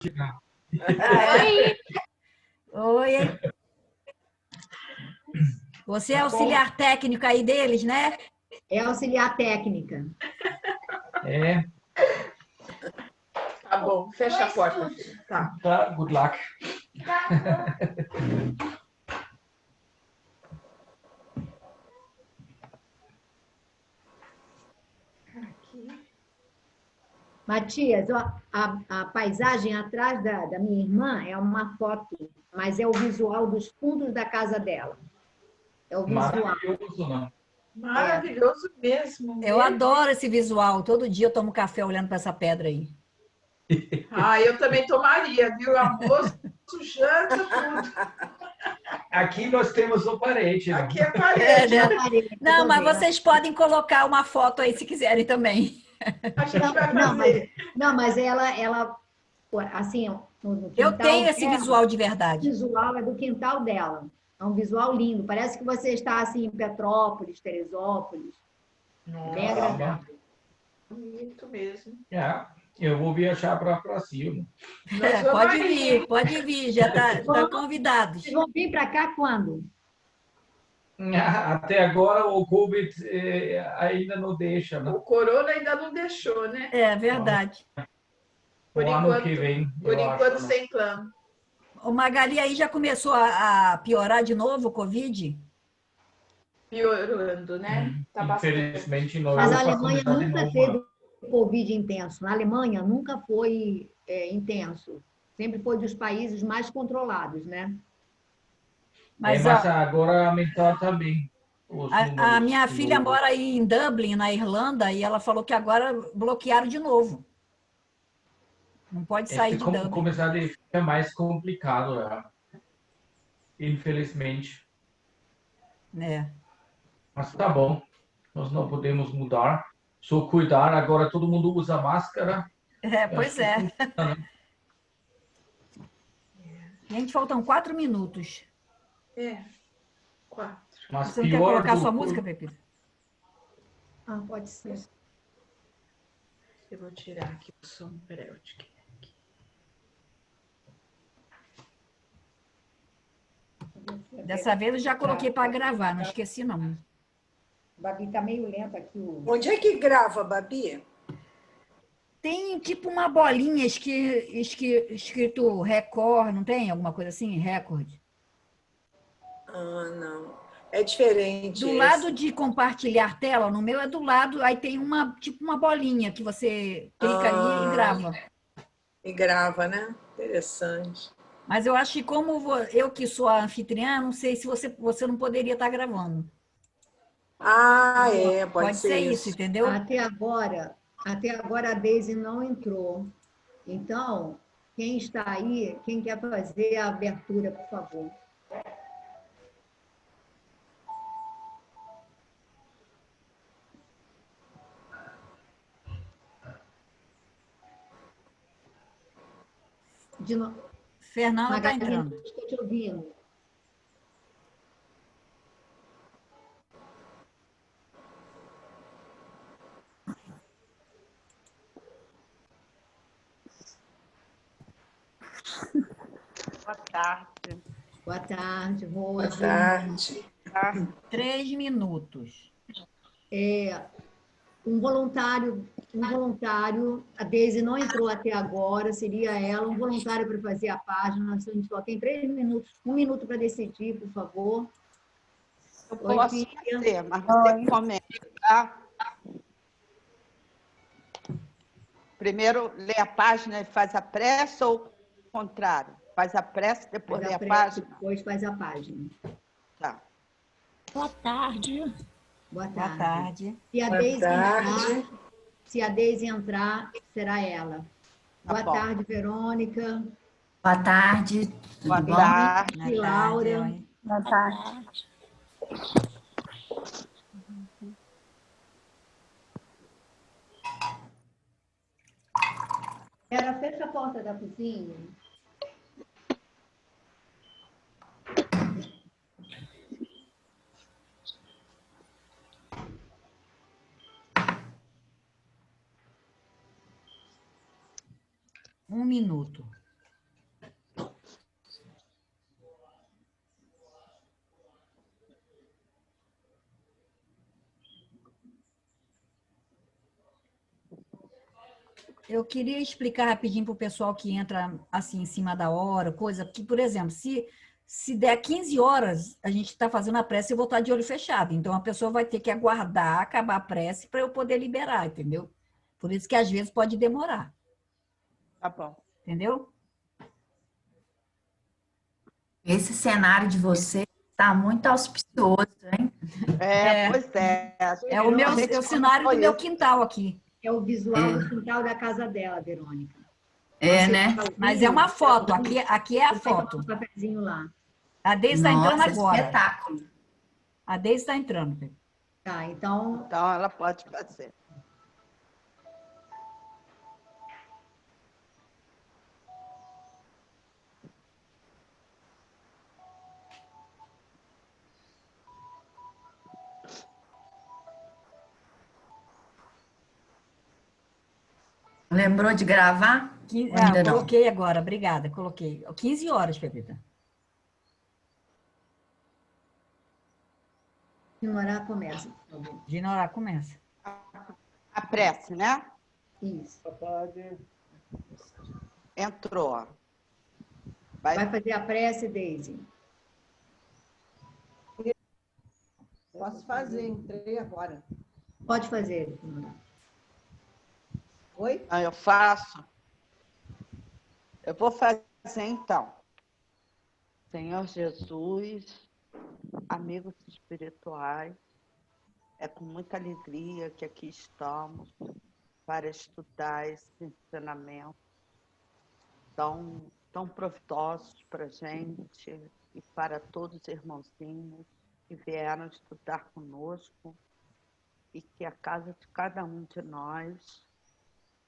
Oi! Oi! Você é auxiliar técnico aí deles, né? É auxiliar técnica. É. Tá bom, fecha a porta. Tá. Good luck. Matias, ó, a paisagem atrás da minha irmã é uma foto, mas é o visual dos fundos da casa dela. É o visual. Maravilhoso, não? Maravilhoso mesmo. Eu adoro esse visual. Todo dia eu tomo café olhando para essa pedra aí. Ah, eu também tomaria, viu? Almoço, janta, tudo. Aqui nós temos o parede. Né? Aqui é parede. Não, mas vocês podem colocar uma foto aí se quiserem também. A gente vai fazer. Não, mas ela assim, no Eu quintal tenho esse dela, visual de o verdade. visual é do quintal dela. É um visual lindo. Parece que você está assim em Petrópolis, Teresópolis. É bem agradável. Bonito mesmo. Eu vou viajar para o Brasil. Pode vir, já está convidados. Vocês vão vir para cá quando? Até agora o Covid ainda não deixa, né? O corona ainda não deixou, né? É verdade. Por ano que vem. Por enquanto, acho, sem plano. O Magali aí já começou a piorar de novo o Covid? Piorando, né? Tá infelizmente, não. Mas a Alemanha nunca teve Covid intenso. Na Alemanha nunca foi intenso. Sempre foi dos países mais controlados, né? Mas agora aumentou também. A minha filha mora aí em Dublin, na Irlanda, e ela falou que agora bloquearam de novo. Não pode sair de Dublin. Começar a ficar mais complicado, infelizmente. Mas tá bom. Nós não podemos mudar. Só cuidar. Agora todo mundo usa máscara. Pois é. Gente, faltam 4 minutos. 4. Mas você não quer colocar sua música, Pepita? Pode ser. Eu vou tirar aqui o som. Peraí, eu te quero aqui. Dessa vez eu já coloquei para gravar, não esqueci não. Babi, tá meio lento aqui. Onde é que grava, Babi? Tem tipo uma bolinha escrito Record, não tem? Alguma coisa assim? Record. Não. É diferente. Do lado de compartilhar tela, no meu é do lado, aí tem tipo uma bolinha que você clica ali e grava. E grava, né? Interessante. Mas eu acho que como eu que sou a anfitriã, não sei se você não poderia estar gravando. Pode ser isso, entendeu? Até agora a Deise não entrou. Então, quem está aí, quem quer fazer a abertura, por favor? De novo. Fernanda está entrando. Estou te ouvindo. Boa tarde. Boa tarde, Rose. Boa tarde. 3 minutos. Um voluntário, a Deise não entrou até agora, seria ela, um voluntário para fazer a página. A gente só tem 3 minutos, 1 minuto para decidir, por favor. Eu posso fazer, mas você começa, tá? Primeiro lê a página e faz a pressa ou o contrário? Faz a pressa, depois lê a página? Depois faz a página. Tá. Boa tarde. Boa Boa tarde. Se a Deise entrar, será ela. Boa tarde, Verônica. Boa tarde. Boa tarde. E Laura. Boa tarde. Fecha a porta da cozinha. Um minuto. Eu queria explicar rapidinho para o pessoal que entra assim em cima da hora, coisa que, por exemplo, se der 15 horas, a gente está fazendo a prece e eu vou estar de olho fechado. Então, a pessoa vai ter que aguardar acabar a prece para eu poder liberar, entendeu? Por isso que às vezes pode demorar, Tá bom. entendeu? Esse cenário de você está muito auspicioso, hein? Pois é. É o meu, é o cenário do meu quintal aqui. É o visual do quintal da casa dela, Verônica. É, Você né? tá ouvindo? Mas é uma foto, aqui é a Você vai tomar foto. um cafezinho lá. A Deise está entrando Nossa, agora. espetáculo. A Deise está entrando. Tá, então, Então, ela pode fazer. Lembrou de gravar? Ou ainda não? Coloquei agora, obrigada, coloquei. 15 horas, Pepita. Ignorar começa, por favor. Ginora, começa. A prece, né? Isso. Entrou. Vai fazer a prece, Deise. Posso fazer, entrei agora. Pode fazer. Oi? Eu faço. Eu vou fazer então. Senhor Jesus, amigos espirituais, é com muita alegria que aqui estamos para estudar esse ensinamento tão proveitosos para a gente e para todos os irmãozinhos que vieram estudar conosco e que a casa de cada um de nós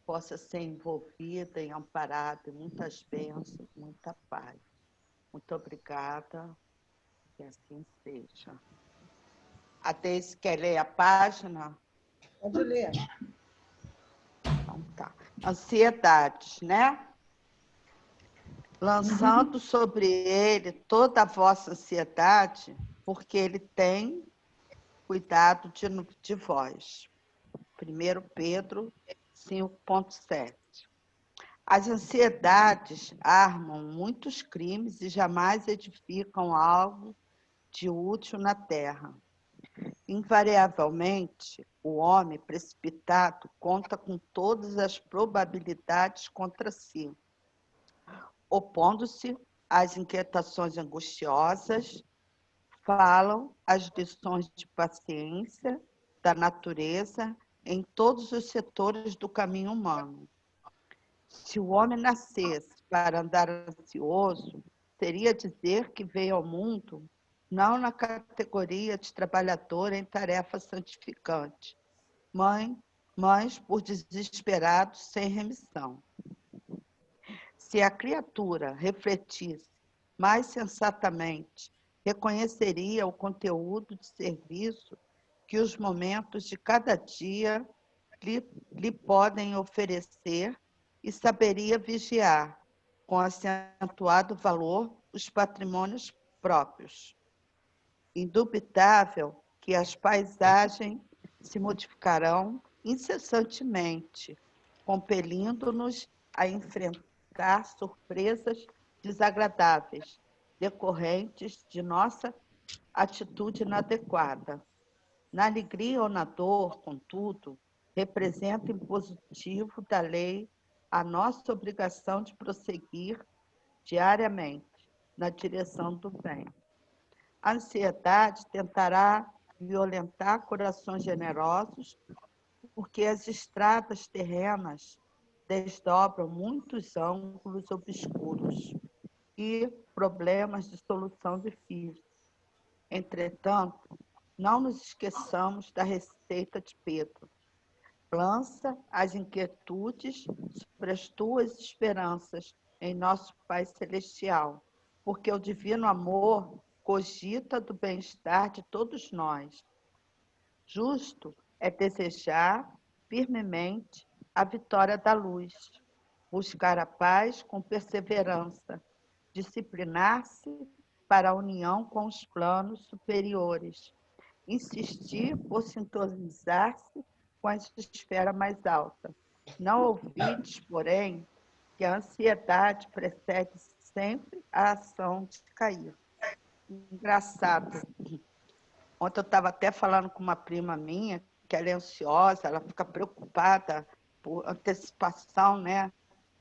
possa ser envolvida e amparada em muitas bênçãos, muita paz. Muito obrigada, que assim seja. A Deise quer ler a página? Pode ler. Então tá. Ansiedades, né? Lançando sobre ele toda a vossa ansiedade, porque ele tem cuidado de vós. 1 Pedro 5,7. As ansiedades armam muitos crimes e jamais edificam algo de útil na terra. Invariavelmente, o homem precipitado conta com todas as probabilidades contra si, opondo-se às inquietações angustiosas, falam as lições de paciência da natureza em todos os setores do caminho humano. Se o homem nascesse para andar ansioso, seria dizer que veio ao mundo não na categoria de trabalhador em tarefa santificante, mas por desesperados sem remissão. Se a criatura refletisse mais sensatamente, reconheceria o conteúdo de serviço que os momentos de cada dia lhe podem oferecer e saberia vigiar, com acentuado valor, os patrimônios próprios. Indubitável que as paisagens se modificarão incessantemente, compelindo-nos a enfrentar surpresas desagradáveis, decorrentes de nossa atitude inadequada. Na alegria ou na dor, contudo, representa impositivo da lei a nossa obrigação de prosseguir diariamente na direção do bem. A ansiedade tentará violentar corações generosos, porque as estradas terrenas desdobram muitos ângulos obscuros e problemas de solução difíceis. Entretanto, não nos esqueçamos da receita de Pedro. Lança as inquietudes sobre as tuas esperanças em nosso Pai Celestial, porque o divino amor cogita do bem-estar de todos nós. Justo é desejar firmemente a vitória da luz, buscar a paz com perseverança, disciplinar-se para a união com os planos superiores, insistir por sintonizar-se com a esfera mais alta, Não ouvides, porém, que a ansiedade precede sempre a ação de cair. Engraçado. Ontem eu estava até falando com uma prima minha, que ela é ansiosa, ela fica preocupada por antecipação, né?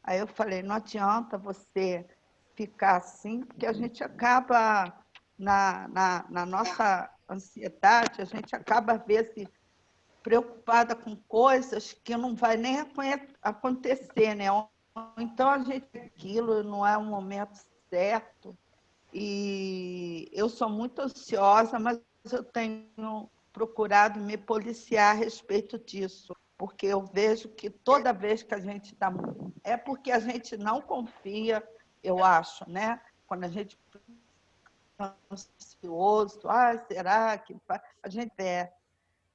Aí eu falei, não adianta você ficar assim, porque a gente acaba, na nossa ansiedade, a gente acaba, às vezes, preocupada com coisas que não vai nem acontecer, né? Ou então a gente aquilo não é um momento certo. E eu sou muito ansiosa, mas eu tenho procurado me policiar a respeito disso, porque eu vejo que toda vez que a gente dá... É porque a gente não confia, eu acho, né? Quando a gente fica ansioso, será que... A gente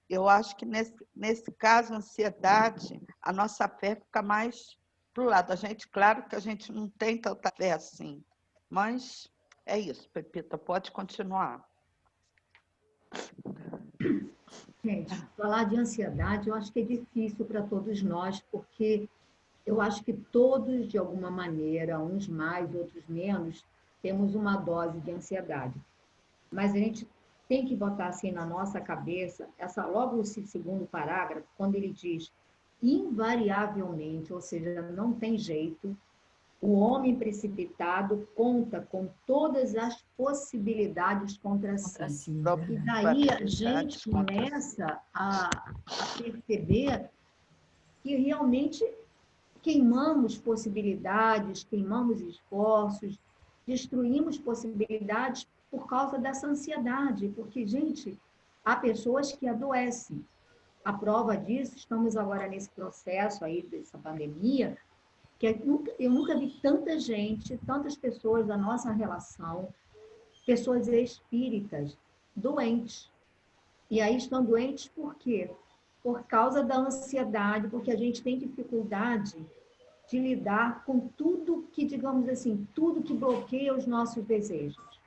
Eu acho que nesse caso, a ansiedade, a nossa fé fica mais para o lado. A gente, claro que a gente não tem tanta fé assim, mas é isso, Pepita, pode continuar. Gente, falar de ansiedade eu acho que é difícil para todos nós, porque eu acho que todos, de alguma maneira, uns mais, outros menos, temos uma dose de ansiedade. Mas a gente tem que botar assim na nossa cabeça, logo esse segundo parágrafo, quando ele diz invariavelmente, ou seja, não tem jeito, o homem precipitado conta com todas as possibilidades contra si. E daí a gente começa a perceber que realmente queimamos possibilidades, queimamos esforços, destruímos possibilidades por causa dessa ansiedade, porque, gente, há pessoas que adoecem. A prova disso, estamos agora nesse processo aí dessa pandemia, que eu nunca vi tanta gente, tantas pessoas da nossa relação, pessoas espíritas, doentes. E aí estão doentes por quê? Por causa da ansiedade, porque a gente tem dificuldade de lidar com tudo que, digamos assim, tudo que bloqueia os nossos desejos.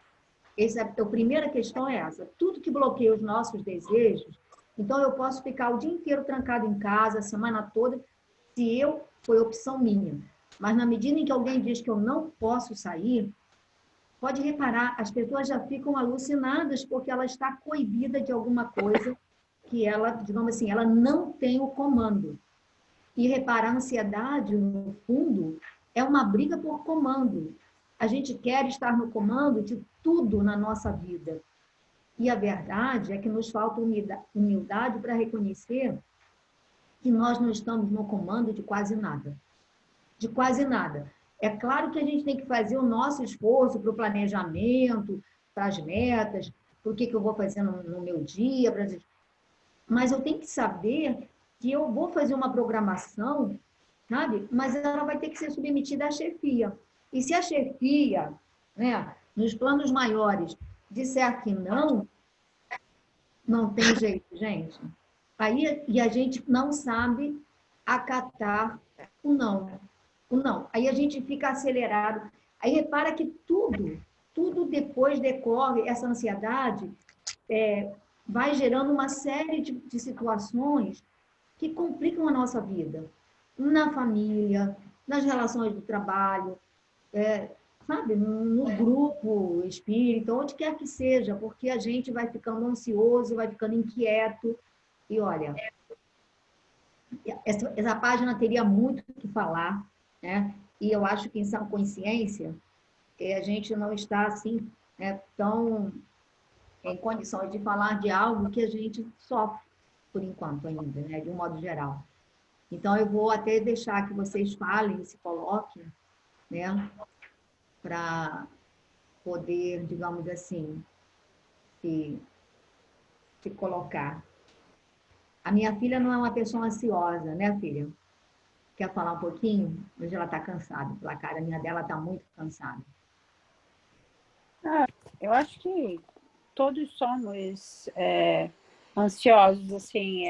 A primeira questão é essa. Tudo que bloqueia os nossos desejos, então eu posso ficar o dia inteiro trancado em casa, a semana toda, se foi opção minha. Mas na medida em que alguém diz que eu não posso sair, pode reparar, as pessoas já ficam alucinadas porque ela está coibida de alguma coisa que ela, digamos assim, ela não tem o comando. E repara, a ansiedade, no fundo, é uma briga por comando. A gente quer estar no comando de tudo na nossa vida. E a verdade é que nos falta humildade para reconhecer que nós não estamos no comando de quase nada. De quase nada. É claro que a gente tem que fazer o nosso esforço para o planejamento, para as metas, para o que eu vou fazer no meu dia, mas eu tenho que saber que eu vou fazer uma programação, sabe? Mas ela vai ter que ser submetida à chefia. E se a chefia, né, nos planos maiores, disser que não tem jeito, gente. Aí, e a gente não sabe acatar o não. O não. Aí a gente fica acelerado. Aí repara que tudo depois decorre, essa ansiedade vai gerando uma série de situações que complicam a nossa vida. Na família, nas relações do trabalho, sabe, no grupo espírita, onde quer que seja, porque a gente vai ficando ansioso, vai ficando inquieto. E olha, essa página teria muito o que falar, né? E eu acho que em Sã Consciência, a gente não está assim, tão em condições de falar de algo que a gente sofre, por enquanto ainda, né? De um modo geral. Então, eu vou até deixar que vocês falem, se coloquem, né? Para poder, digamos assim, se colocar. A minha filha não é uma pessoa ansiosa, né, filha? Quer falar um pouquinho? Hoje ela está cansada, pela carinha dela está muito cansada. Eu acho que todos somos ansiosos, assim,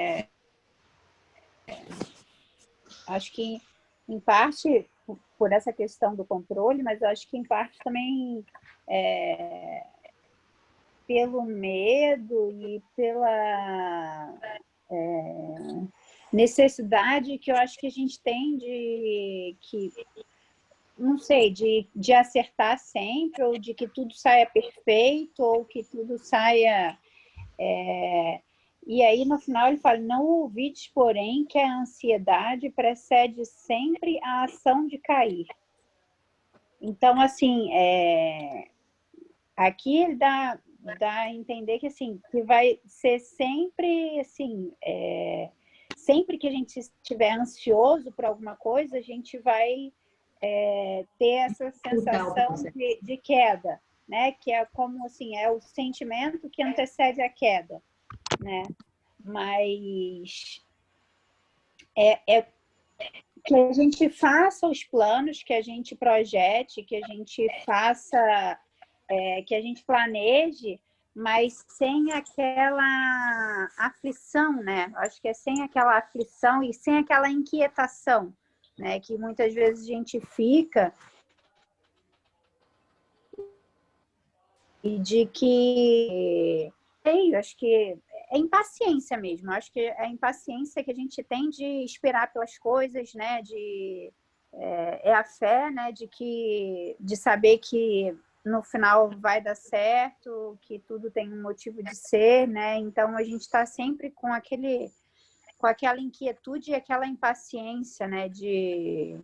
acho que em parte por essa questão do controle, mas eu acho que em parte também pelo medo e necessidade que eu acho que a gente tem não sei, de acertar sempre, ou de que tudo saia perfeito, ou que tudo saia... E aí, no final, ele fala, não ouvides, porém, que a ansiedade precede sempre a ação de cair. Então, assim, aqui ele dá a entender que, assim, que vai ser sempre, assim, sempre que a gente estiver ansioso por alguma coisa, a gente vai ter essa sensação de queda, né? Que é como, assim, é o sentimento que antecede a queda, né? Mas que a gente faça os planos, que a gente projete, que a gente faça, que a gente planeje, mas sem aquela aflição, né? Acho que é sem aquela aflição e sem aquela inquietação, né? Que muitas vezes a gente fica e de que... Eu acho que é impaciência mesmo. Acho que é a impaciência que a gente tem de esperar pelas coisas, né? É a fé, né? De saber que no final vai dar certo, que tudo tem um motivo de ser, né? Então a gente está sempre com aquela inquietude e aquela impaciência, né? Que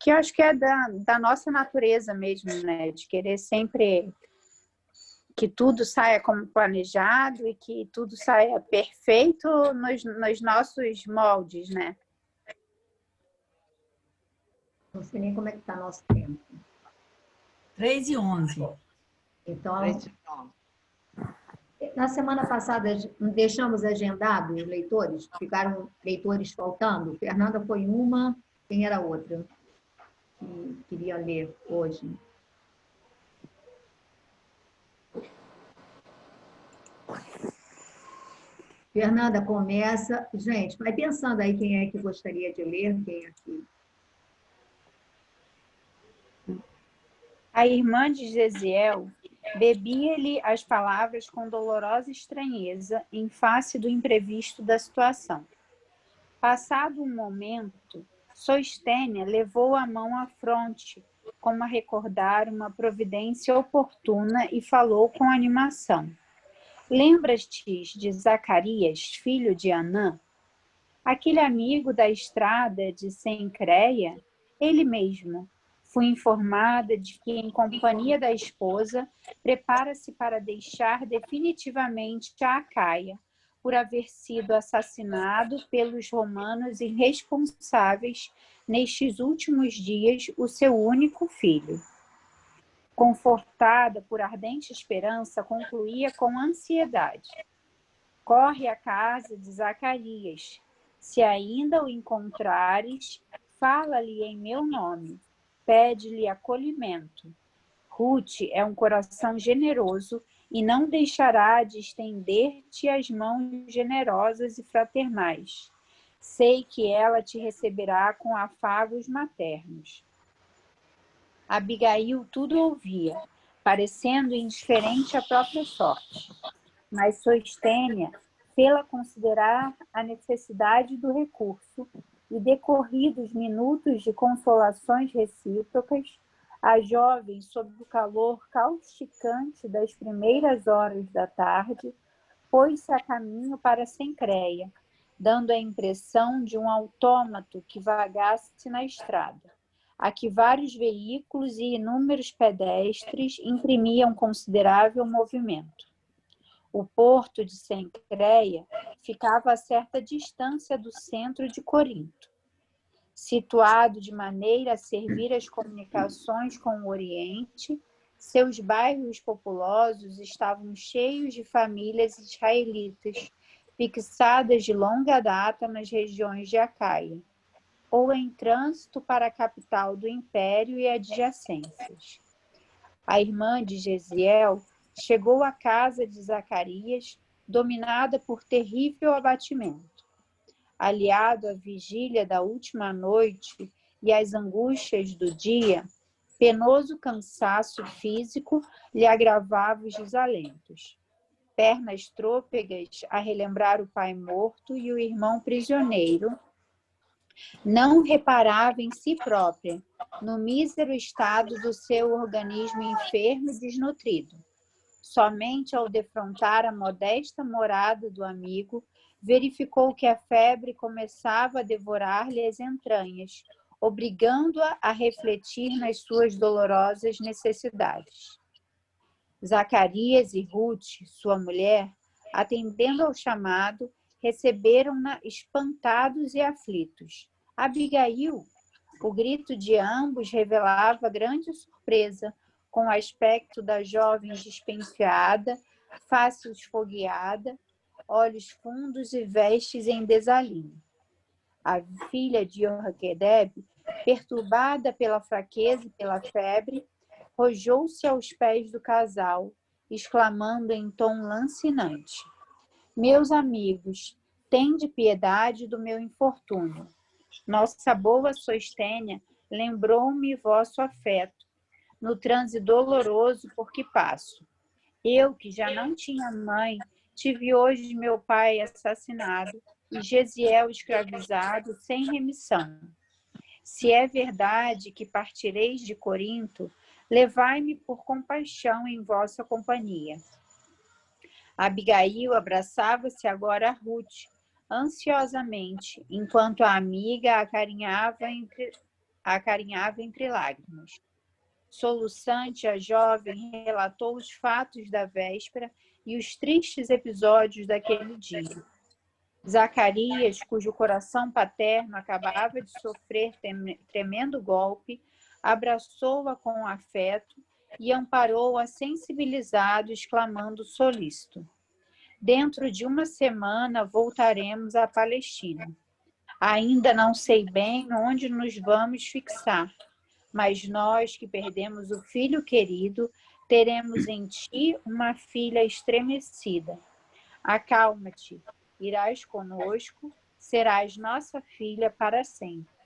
eu acho que é da nossa natureza mesmo, né? De querer sempre que tudo saia como planejado e que tudo saia perfeito nos nossos moldes, né? Não sei nem como é que está nosso tempo. 3h11. Então, na semana passada, deixamos agendado os leitores? Ficaram leitores faltando? Fernanda foi uma, quem era a outra? Que queria ler hoje. Fernanda, começa. Gente, vai pensando aí quem é que gostaria de ler, quem é que... A irmã de Gesiel bebia-lhe as palavras com dolorosa estranheza em face do imprevisto da situação. Passado um momento, Sostênia levou a mão à fronte, como a recordar uma providência oportuna, e falou com animação. Lembras-te de Zacarias, filho de Anã? Aquele amigo da estrada de Sencreia? Ele mesmo. Fui informada de que, em companhia da esposa, prepara-se para deixar definitivamente a Acaia, por haver sido assassinado pelos romanos irresponsáveis nestes últimos dias o seu único filho. Confortada por ardente esperança, concluía com ansiedade. Corre à casa de Zacarias. Se ainda o encontrares, fala-lhe em meu nome. Pede-lhe acolhimento. Ruth é um coração generoso e não deixará de estender-te as mãos generosas e fraternais. Sei que ela te receberá com afagos maternos. Abigail tudo ouvia, parecendo indiferente à própria sorte. Mas Sostênia fê-la considerar a necessidade do recurso e, decorridos minutos de consolações recíprocas, a jovem, sob o calor causticante das primeiras horas da tarde, pôs-se a caminho para Sencreia, dando a impressão de um autômato que vagasse na estrada, a que vários veículos e inúmeros pedestres imprimiam considerável movimento. O porto de Sencreia ficava a certa distância do centro de Corinto. Situado de maneira a servir as comunicações com o Oriente, seus bairros populosos estavam cheios de famílias israelitas, fixadas de longa data nas regiões de Acaia, ou em trânsito para a capital do Império e adjacências. A irmã de Gesiel chegou à casa de Zacarias, dominada por terrível abatimento. Aliado à vigília da última noite e às angústias do dia, penoso cansaço físico lhe agravava os desalentos. pernas trôpegas a relembrar o pai morto e o irmão prisioneiro, não reparava em si própria, no mísero estado do seu organismo enfermo e desnutrido. Somente ao defrontar a modesta morada do amigo, verificou que a febre começava a devorar-lhe as entranhas, obrigando-a a refletir nas suas dolorosas necessidades. Zacarias e Ruth, sua mulher, atendendo ao chamado, receberam-na espantados e aflitos. Abigail, o grito de ambos revelava grande surpresa com o aspecto da jovem despenteada, face esfogueada, olhos fundos e vestes em desalinho. A filha de Joquedeb, perturbada pela fraqueza e pela febre, rojou-se aos pés do casal, exclamando em tom lancinante: meus amigos, tende piedade do meu infortúnio. Nossa boa Sostênia lembrou-me vosso afeto, no transe doloroso por que passo. Eu, que já não tinha mãe, tive hoje meu pai assassinado e Gesiel escravizado sem remissão. Se é verdade que partireis de Corinto, levai-me por compaixão em vossa companhia. Abigail abraçava-se agora a Ruth, ansiosamente, enquanto a amiga a acarinhava entre lágrimas. Soluçante, a jovem relatou os fatos da véspera e os tristes episódios daquele dia. Zacarias, cujo coração paterno acabava de sofrer tremendo golpe, abraçou-a com afeto e amparou-a sensibilizado, exclamando solícito: dentro de uma semana voltaremos à Palestina. Ainda não sei bem onde nos vamos fixar, mas nós que perdemos o filho querido, teremos em ti uma filha estremecida. Acalma-te, irás conosco, serás nossa filha para sempre.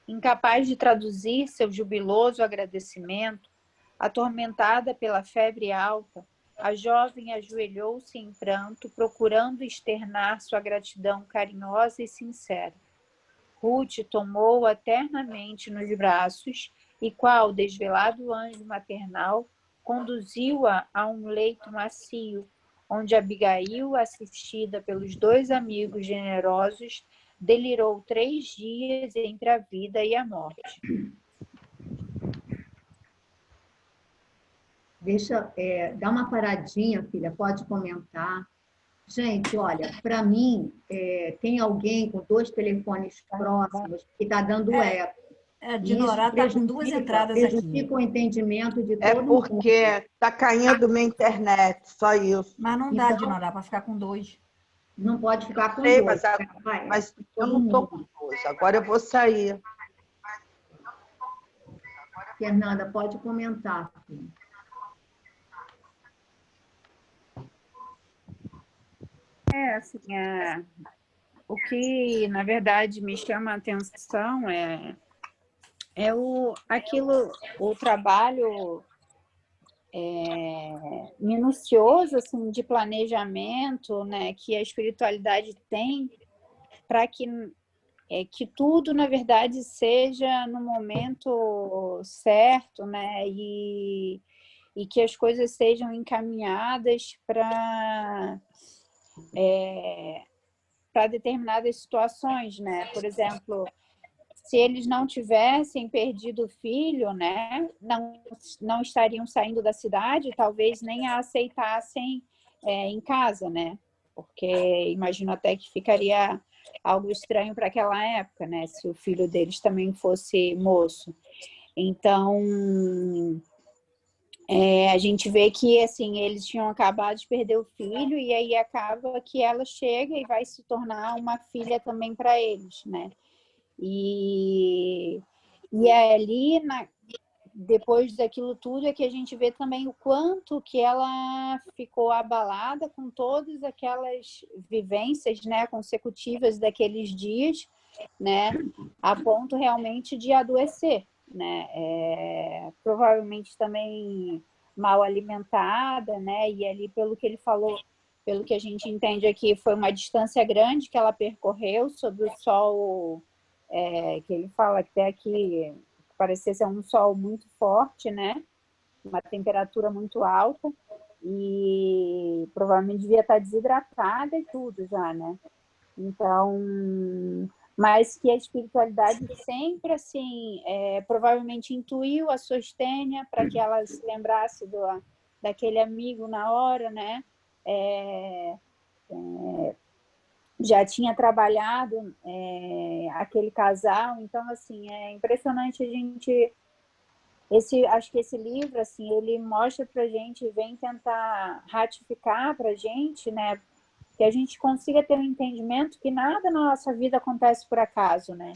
Incapaz de traduzir seu jubiloso agradecimento, atormentada pela febre alta, a jovem ajoelhou-se em pranto, procurando externar sua gratidão carinhosa e sincera. Ruth tomou-a ternamente nos braços e, qual desvelado anjo maternal, conduziu-a a um leito macio, onde Abigail, assistida pelos dois amigos generosos, delirou 3 dias entre a vida e a morte. Deixa, dar uma paradinha, filha, pode comentar. Gente, olha, para mim, tem alguém com 2 telefones próximos que está dando eco. De Norá está com 2 entradas aqui. Prejudica o entendimento de todo É mundo. porque está caindo minha internet, só isso. Mas não dá, de Norá, para ficar com 2. Não pode ficar com Sei, 2. mas eu não estou com 2. Agora eu vou sair. Fernanda, pode comentar, filha. Assim, o que, na verdade, me chama a atenção o trabalho minucioso, assim, de planejamento, né, que a espiritualidade tem para que tudo, na verdade, seja no momento certo, né, e que as coisas sejam encaminhadas para determinadas situações, né? Por exemplo, se eles não tivessem perdido o filho, né, não estariam saindo da cidade, talvez nem a aceitassem em casa, né? Porque imagino até que ficaria algo estranho para aquela época, né? Se o filho deles também fosse moço. Então, a gente vê que, assim, eles tinham acabado de perder o filho e aí acaba que ela chega e vai se tornar uma filha também para eles, né? E ali, depois daquilo tudo, é que a gente vê também o quanto que ela ficou abalada com todas aquelas vivências, né, consecutivas daqueles dias, né, a ponto realmente de adoecer, né? Provavelmente também mal alimentada, né? E ali, pelo que ele falou, pelo que a gente entende aqui, foi uma distância grande que ela percorreu sob o sol, que ele fala que até aqui parecia ser um sol muito forte, né? Uma temperatura muito alta, e provavelmente devia estar desidratada e tudo já, né? Então, mas que a espiritualidade sempre, assim, provavelmente intuiu a Sostênia para que ela se lembrasse daquele amigo na hora, né? Já tinha trabalhado aquele casal, então, assim, é impressionante a gente... acho que esse livro, assim, ele mostra para a gente, vem tentar ratificar para a gente, né? Que a gente consiga ter um entendimento que nada na nossa vida acontece por acaso, né?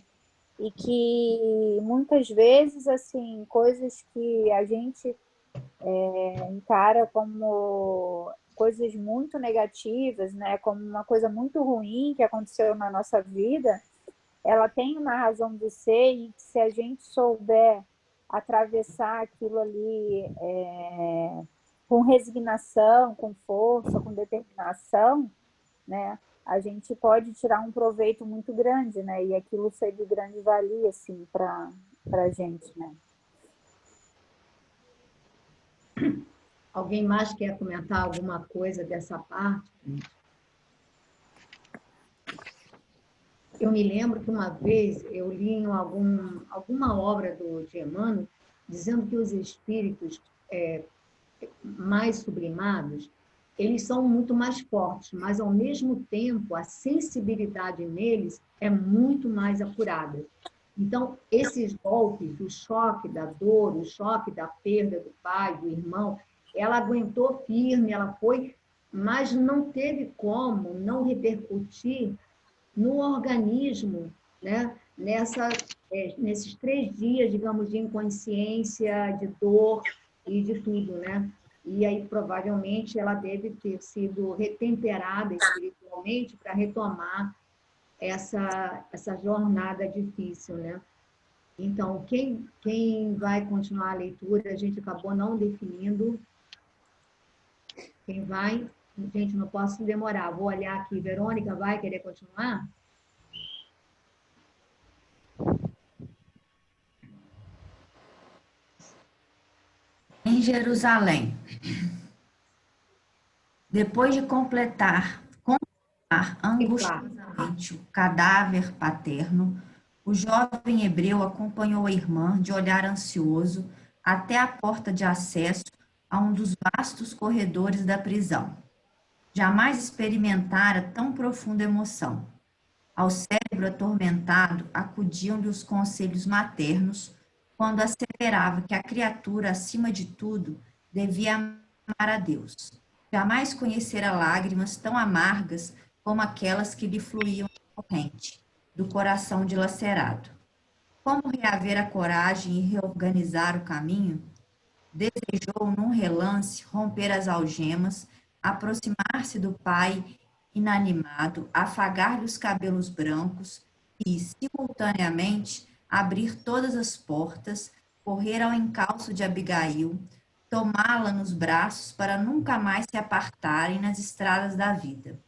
E que muitas vezes, assim, coisas que a gente encara como coisas muito negativas, né? Como uma coisa muito ruim que aconteceu na nossa vida, ela tem uma razão de ser, e se a gente souber atravessar aquilo ali com resignação, com força, com determinação, né, a gente pode tirar um proveito muito grande, né, e aquilo ser de grande valia, assim, para a gente, né. Alguém mais quer comentar alguma coisa dessa parte? Eu me lembro que uma vez eu li em alguma obra de Emmanuel dizendo que os espíritos mais sublimados, eles são muito mais fortes, mas ao mesmo tempo a sensibilidade neles é muito mais apurada. Então, esses golpes, o choque da dor, o choque da perda do pai, do irmão, ela aguentou firme, ela foi, mas não teve como não repercutir no organismo, né? Nesses 3 dias, digamos, de inconsciência, de dor e de tudo, né? E aí, provavelmente, ela deve ter sido retemperada espiritualmente para retomar essa jornada difícil, né? Então, quem vai continuar a leitura, a gente acabou não definindo. Quem vai? Gente, não posso demorar. Vou olhar aqui. Verônica, vai querer continuar? Em Jerusalém, depois de contemplar angustiosamente o cadáver paterno, o jovem hebreu acompanhou a irmã de olhar ansioso até a porta de acesso a um dos vastos corredores da prisão. Jamais experimentara tão profunda emoção. Ao cérebro atormentado acudiam-lhe os conselhos maternos, quando asseverava que a criatura, acima de tudo, devia amar a Deus. Jamais conhecera lágrimas tão amargas como aquelas que lhe fluíam na corrente do coração dilacerado. Como reaver a coragem e reorganizar o caminho? Desejou, num relance, romper as algemas, aproximar-se do pai inanimado, afagar-lhe os cabelos brancos e, simultaneamente, abrir todas as portas, correr ao encalço de Abigail, tomá-la nos braços para nunca mais se apartarem nas estradas da vida.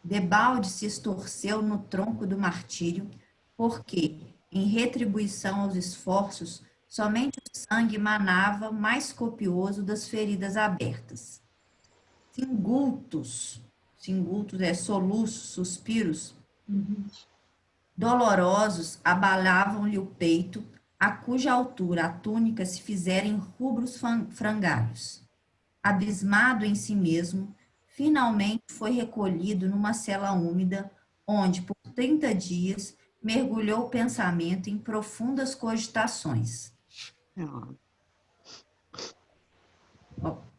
Debalde se estorceu no tronco do martírio, porque, em retribuição aos esforços, somente o sangue manava mais copioso das feridas abertas. Singultos é soluços, suspiros, dolorosos abalavam-lhe o peito, a cuja altura a túnica se fizera em rubros frangalhos. Abismado em si mesmo, finalmente foi recolhido numa cela úmida, onde, por 30 dias, mergulhou o pensamento em profundas cogitações.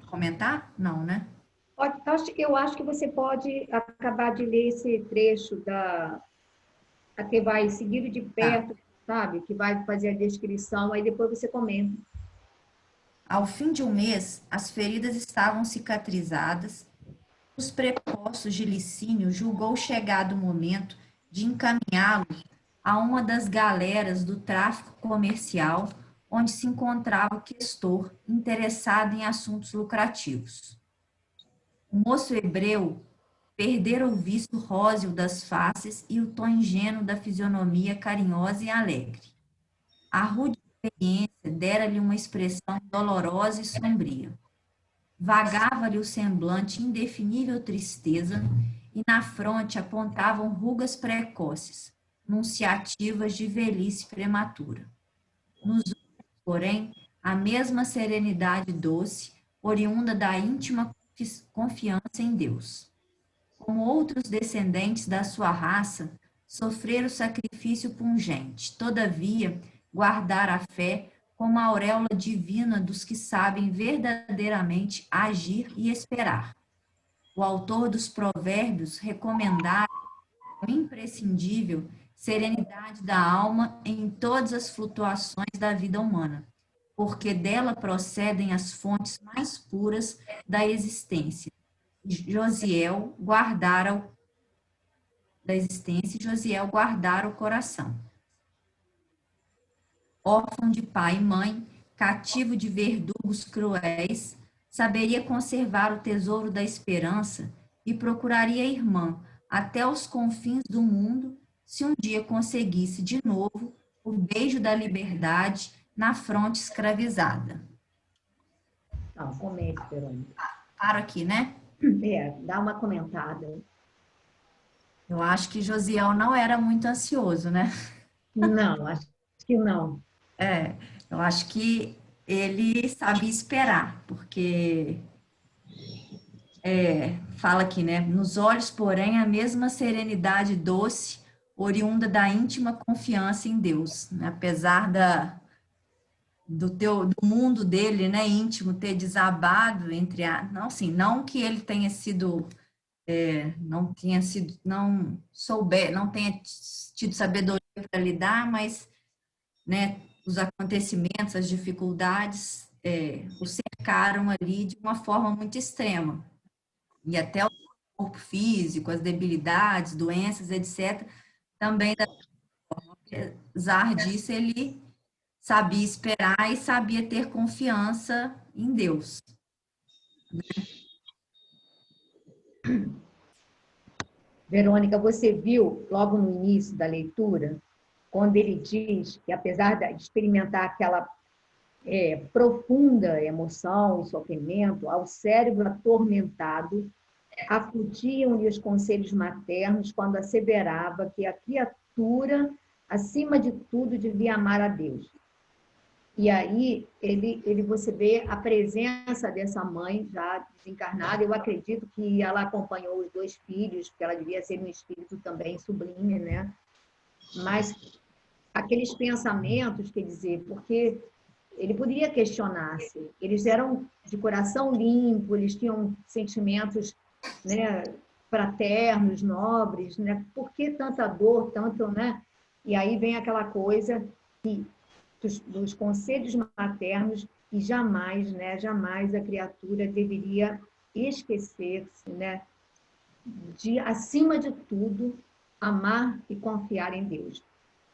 Comentar? Não, né? Eu acho que você pode acabar de ler esse trecho que vai seguido de perto, sabe? Que vai fazer a descrição, aí depois você comenta. Ao fim de um mês, as feridas estavam cicatrizadas. Os prepostos de Licínio julgou chegado o momento de encaminhá-lo a uma das galeras do tráfico comercial, onde se encontrava o questor, interessado em assuntos lucrativos. O moço hebreu perdera o visto róseo das faces e o tom ingênuo da fisionomia carinhosa e alegre. A rude experiência dera-lhe uma expressão dolorosa e sombria. Vagava-lhe o semblante indefinível tristeza e na fronte apontavam rugas precoces, nunciativas de velhice prematura. Nos olhos, porém, a mesma serenidade doce, oriunda da íntima confiança em Deus. Como outros descendentes da sua raça, sofrer o sacrifício pungente, todavia, guardar a fé como a auréola divina dos que sabem verdadeiramente agir e esperar. O autor dos Provérbios recomendara a imprescindível serenidade da alma em todas as flutuações da vida humana, porque dela procedem as fontes mais puras da existência. Josiel guardara o coração. Órfão de pai e mãe, cativo de verdugos cruéis, saberia conservar o tesouro da esperança e procuraria a irmã até os confins do mundo, se um dia conseguisse de novo o beijo da liberdade na fronte escravizada. Não, comente, Verônica. Paro aqui, né? Dá uma comentada. Eu acho que Josiel não era muito ansioso, né? Não, acho que não. Eu acho que ele sabia esperar, porque fala aqui, né? Nos olhos, porém, a mesma serenidade doce, oriunda da íntima confiança em Deus, né? Apesar do mundo dele, né, íntimo, ter desabado não que ele tenha sido não tenha tido sabedoria para lidar, mas, né, os acontecimentos, as dificuldades o cercaram ali de uma forma muito extrema. E até o corpo físico, as debilidades, doenças, etc., também, apesar disso, ele sabia esperar e sabia ter confiança em Deus. Verônica, você viu logo no início da leitura, quando ele diz que, apesar de experimentar aquela profunda emoção e sofrimento, ao cérebro atormentado, afligiam-lhe os conselhos maternos quando asseverava que a criatura, acima de tudo, devia amar a Deus. E aí você vê a presença dessa mãe já desencarnada. Eu acredito que ela acompanhou os dois filhos, porque ela devia ser um espírito também sublime, né? Mas aqueles pensamentos, quer dizer, porque ele poderia questionar-se. Eles eram de coração limpo, eles tinham sentimentos, né, fraternos, nobres, né? Por que tanta dor, tanto, né? E aí vem aquela coisa que dos conselhos maternos e jamais, né, jamais a criatura deveria esquecer-se, né, de, acima de tudo, amar e confiar em Deus.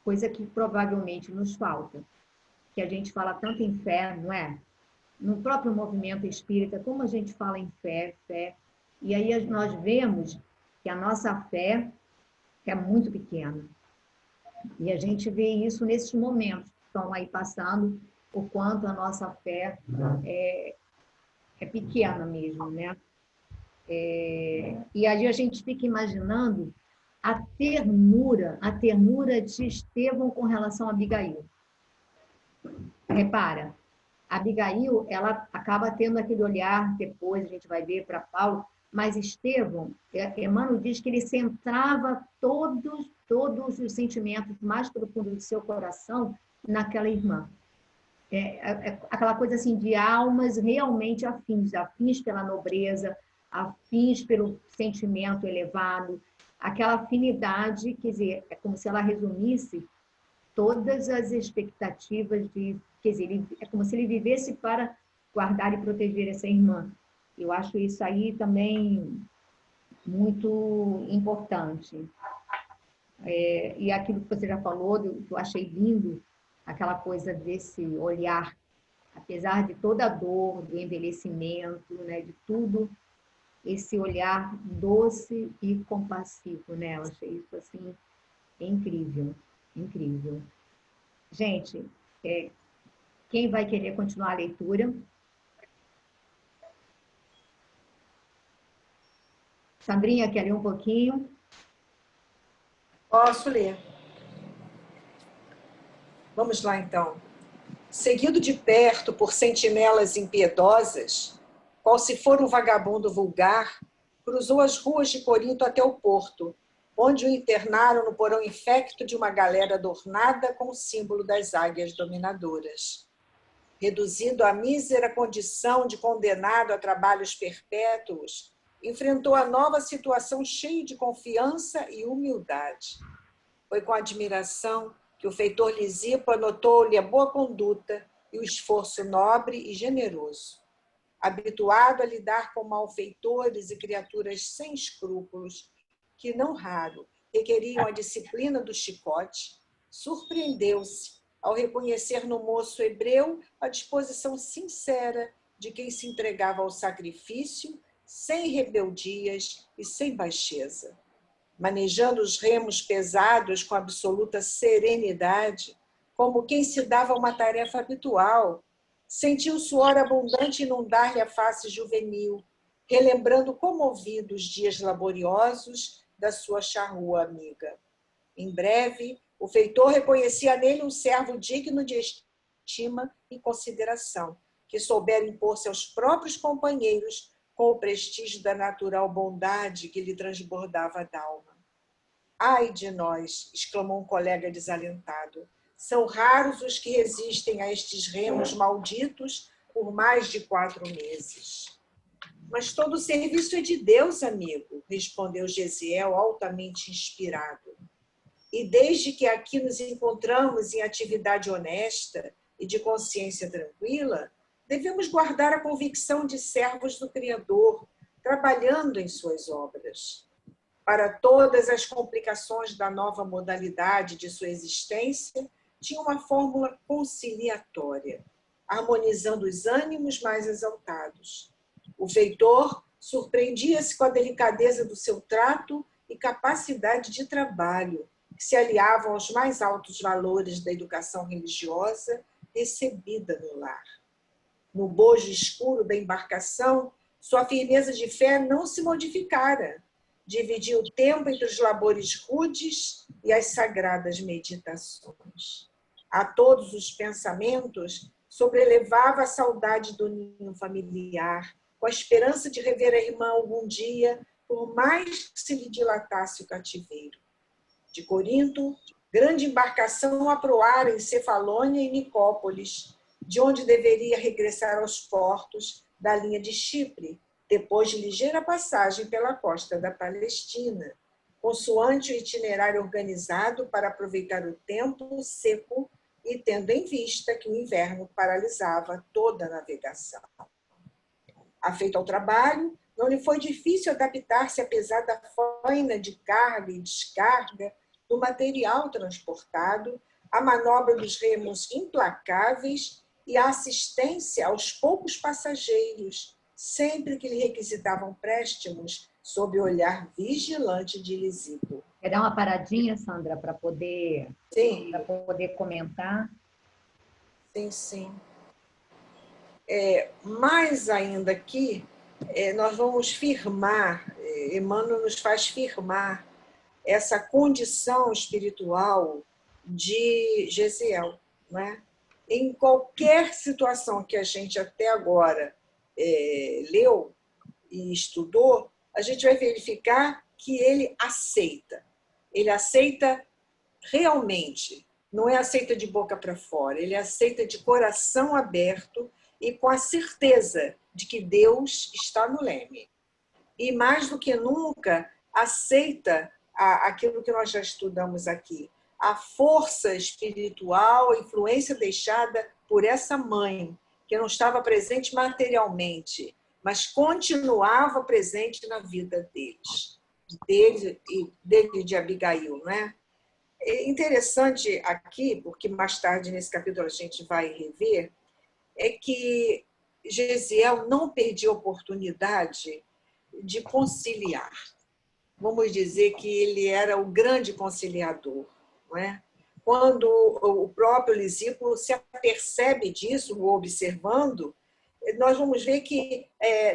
Coisa que provavelmente nos falta. Que a gente fala tanto em fé, não é? No próprio movimento espírita, como a gente fala em fé, e aí nós vemos que a nossa fé é muito pequena. E a gente vê isso nesses momentos que estão aí passando, o quanto a nossa fé é pequena mesmo, né? E aí a gente fica imaginando a ternura de Estevão com relação a Abigail. Repara, Abigail, ela acaba tendo aquele olhar, depois a gente vai ver para Paulo, mas Estevão, Emmanuel diz que ele centrava todos os sentimentos mais profundos do seu coração naquela irmã. Aquela coisa assim de almas realmente afins pela nobreza, afins pelo sentimento elevado, aquela afinidade, quer dizer, é como se ela resumisse todas as expectativas quer dizer, é como se ele vivesse para guardar e proteger essa irmã. Eu acho isso aí também muito importante. E aquilo que você já falou, que eu achei lindo, aquela coisa desse olhar, apesar de toda a dor, do envelhecimento, né, de tudo, esse olhar doce e compassivo, né? Eu achei isso assim incrível, incrível. Gente, quem vai querer continuar a leitura? Sandrinha, quer ler um pouquinho? Posso ler. Vamos lá, então. Seguido de perto por sentinelas impiedosas, qual se for um vagabundo vulgar, cruzou as ruas de Corinto até o porto, onde o internaram no porão infecto de uma galera adornada com o símbolo das águias dominadoras. Reduzido à mísera condição de condenado a trabalhos perpétuos, enfrentou a nova situação cheio de confiança e humildade. Foi com admiração que o feitor Lisipo anotou-lhe a boa conduta e o esforço nobre e generoso. Habituado a lidar com malfeitores e criaturas sem escrúpulos, que não raro requeriam a disciplina do chicote, surpreendeu-se ao reconhecer no moço hebreu a disposição sincera de quem se entregava ao sacrifício sem rebeldias e sem baixeza. Manejando os remos pesados com absoluta serenidade, como quem se dava uma tarefa habitual, sentiu o suor abundante inundar-lhe a face juvenil, relembrando comovido os dias laboriosos da sua charrua amiga. Em breve, o feitor reconhecia nele um servo digno de estima e consideração, que soubera impor-se aos próprios companheiros com o prestígio da natural bondade que lhe transbordava da alma. Ai de nós, exclamou um colega desalentado, são raros os que resistem a estes remos malditos por mais de 4 meses. Mas todo o serviço é de Deus, amigo, respondeu Gesiel, altamente inspirado. E desde que aqui nos encontramos em atividade honesta e de consciência tranquila, devemos guardar a convicção de servos do Criador, trabalhando em suas obras. Para todas as complicações da nova modalidade de sua existência, tinha uma fórmula conciliatória, harmonizando os ânimos mais exaltados. O feitor surpreendia-se com a delicadeza do seu trato e capacidade de trabalho, que se aliavam aos mais altos valores da educação religiosa recebida no lar. No bojo escuro da embarcação, sua firmeza de fé não se modificara. Dividia o tempo entre os labores rudes e as sagradas meditações. A todos os pensamentos sobrelevava a saudade do ninho familiar, com a esperança de rever a irmã algum dia, por mais que se lhe dilatasse o cativeiro. De Corinto, grande embarcação aproara em Cefalônia e Nicópolis, de onde deveria regressar aos portos da linha de Chipre, depois de ligeira passagem pela costa da Palestina, consoante o itinerário organizado para aproveitar o tempo seco e tendo em vista que o inverno paralisava toda a navegação. Afeito ao trabalho, não lhe foi difícil adaptar-se, apesar da faina de carga e descarga do material transportado, à manobra dos remos implacáveis e à assistência aos poucos passageiros, sempre que lhe requisitavam préstimos sob o olhar vigilante de Lisipo. Quer dar uma paradinha, Sandra, para poder comentar? Sim. Mais ainda aqui, nós vamos firmar, Emmanuel nos faz firmar essa condição espiritual de Gesiel, não é? Em qualquer situação que a gente até agora leu e estudou, a gente vai verificar que ele aceita. Ele aceita realmente, não é aceita de boca para fora, ele aceita de coração aberto e com a certeza de que Deus está no leme. E mais do que nunca, aceita aquilo que nós já estudamos aqui, a força espiritual, a influência deixada por essa mãe, que não estava presente materialmente, mas continuava presente na vida deles, dele e de Abigail, não é? É interessante aqui, porque mais tarde nesse capítulo a gente vai rever, é que Gesiel não perdia a oportunidade de conciliar. Vamos dizer que ele era o grande conciliador, não é? Quando o próprio Lisípulo se apercebe disso, o observando, nós vamos ver que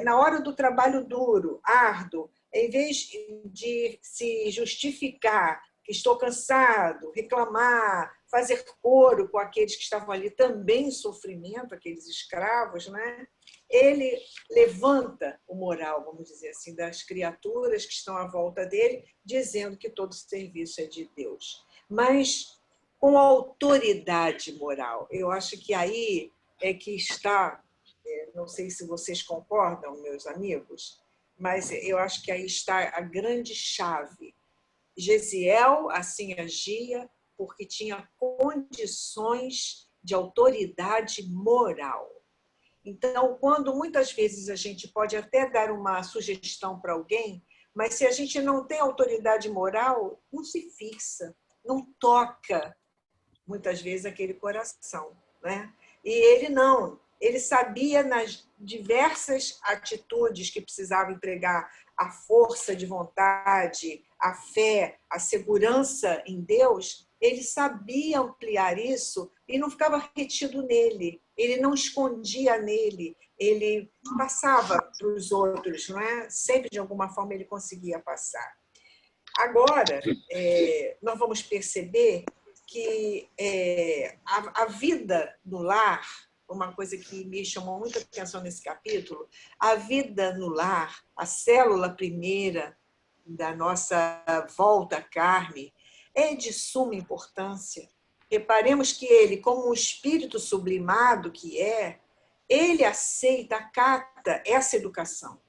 na hora do trabalho duro, árduo, em vez de se justificar que estou cansado, reclamar, fazer coro com aqueles que estavam ali também em sofrimento, aqueles escravos, né? Ele levanta o moral, vamos dizer assim, das criaturas que estão à volta dele, dizendo que todo serviço é de Deus. Mas com autoridade moral. Eu acho que aí é que está, não sei se vocês concordam, meus amigos, mas eu acho que aí está a grande chave. Gesiel assim agia porque tinha condições de autoridade moral. Então, quando muitas vezes a gente pode até dar uma sugestão para alguém, mas se a gente não tem autoridade moral, não se fixa, não toca, muitas vezes, aquele coração, né? E ele não. Ele sabia nas diversas atitudes que precisava empregar a força de vontade, a fé, a segurança em Deus, ele sabia ampliar isso e não ficava retido nele, ele não escondia nele, ele passava para os outros, não é? Sempre, de alguma forma, ele conseguia passar. Agora, nós vamos perceber que a vida no lar, uma coisa que me chamou muita atenção nesse capítulo, a vida no lar, a célula primeira da nossa volta à carne, é de suma importância. Reparemos que ele, como um espírito sublimado que ele aceita, acata essa educação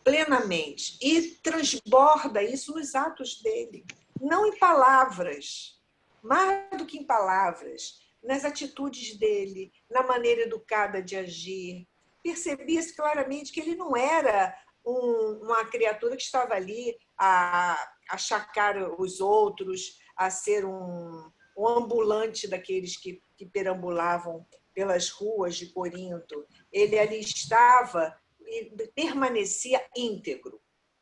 plenamente e transborda isso nos atos dele, não em palavras, mais do que em palavras, nas atitudes dele, na maneira educada de agir. Percebia-se claramente que ele não era uma criatura que estava ali a achacar os outros, a ser um ambulante daqueles que perambulavam pelas ruas de Corinto. Ele ali estava e permanecia íntegro.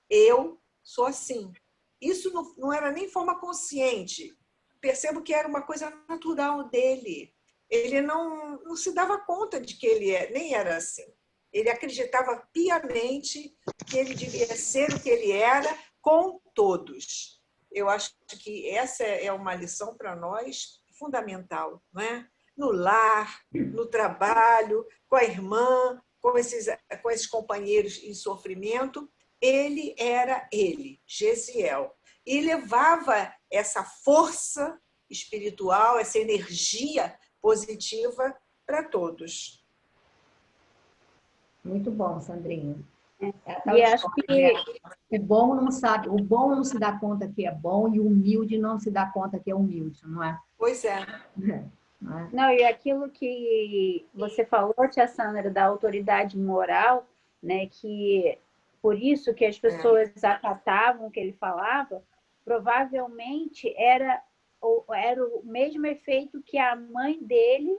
Eu sou assim. Isso não era nem forma consciente. Percebo que era uma coisa natural dele. Ele não se dava conta de que ele nem era assim. Ele acreditava piamente que ele devia ser o que ele era com todos. Eu acho que essa é uma lição para nós fundamental, não é? No lar, no trabalho, com a irmã, com esses companheiros em sofrimento. Ele era ele, Gesiel, e levava essa força espiritual, essa energia positiva para todos. Muito bom, Sandrinha. E acho que o bom não se dá conta que é bom e o humilde não se dá conta que é humilde, não é? Pois é. Não, e aquilo que você falou, tia Sandra, da autoridade moral, né, que por isso que as pessoas acatavam o que ele falava, provavelmente era o mesmo efeito que a mãe dele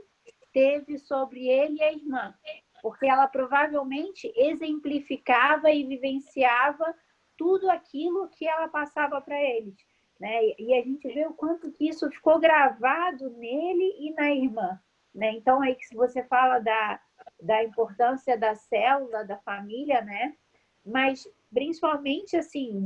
teve sobre ele e a irmã, porque ela provavelmente exemplificava e vivenciava tudo aquilo que ela passava para eles, né? E a gente vê o quanto que isso ficou gravado nele e na irmã, né? Então, aí que se você fala da importância da célula, da família, né? Mas, principalmente, assim,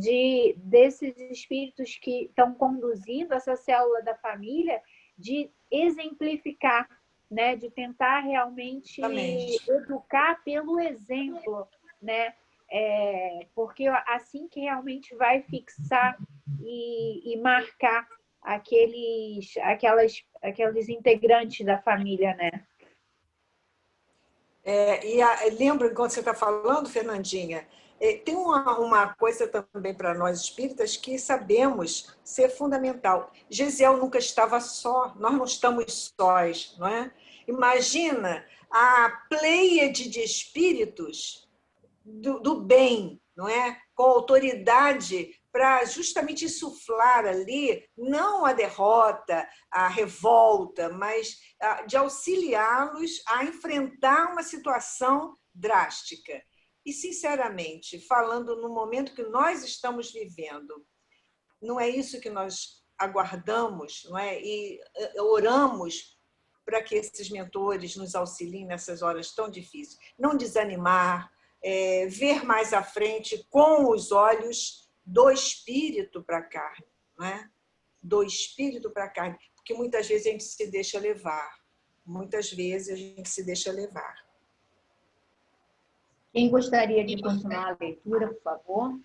desses espíritos que estão conduzindo essa célula da família, de exemplificar, né? De tentar realmente educar pelo exemplo, né? Porque assim que realmente vai fixar e marcar aqueles integrantes da família, né? Lembra, enquanto você está falando, Fernandinha, tem uma coisa também para nós espíritas que sabemos ser fundamental. Gesiel nunca estava só, nós não estamos sós, não é? Imagina a pleiade de espíritos do bem, não é? Com autoridade para justamente insuflar ali, não a derrota, a revolta, mas de auxiliá-los a enfrentar uma situação drástica. E, sinceramente, falando no momento que nós estamos vivendo, não é isso que nós aguardamos, não é? E oramos para que esses mentores nos auxiliem nessas horas tão difíceis. Não desanimar, ver mais à frente com os olhos do espírito para a carne, não é? Do espírito para a carne, porque muitas vezes a gente se deixa levar. Muitas vezes a gente se deixa levar. Quem gostaria de continuar a leitura, por favor?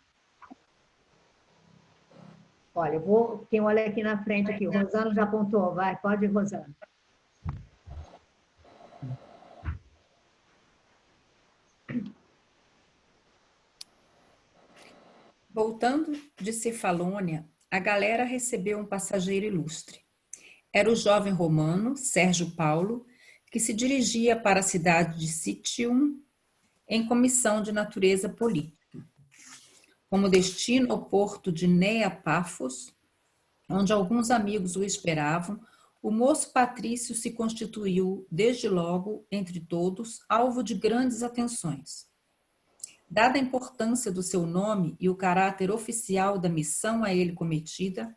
Olha, quem olha aqui na frente, aqui, o Rosano já apontou, vai, pode ir, Rosano. Voltando de Cefalônia, a galera recebeu um passageiro ilustre. Era o jovem romano, Sérgio Paulo, que se dirigia para a cidade de Citium em comissão de natureza política. Como destino ao porto de Nea Pafos, onde alguns amigos o esperavam, o moço patrício se constituiu, desde logo, entre todos, alvo de grandes atenções. Dada a importância do seu nome e o caráter oficial da missão a ele cometida,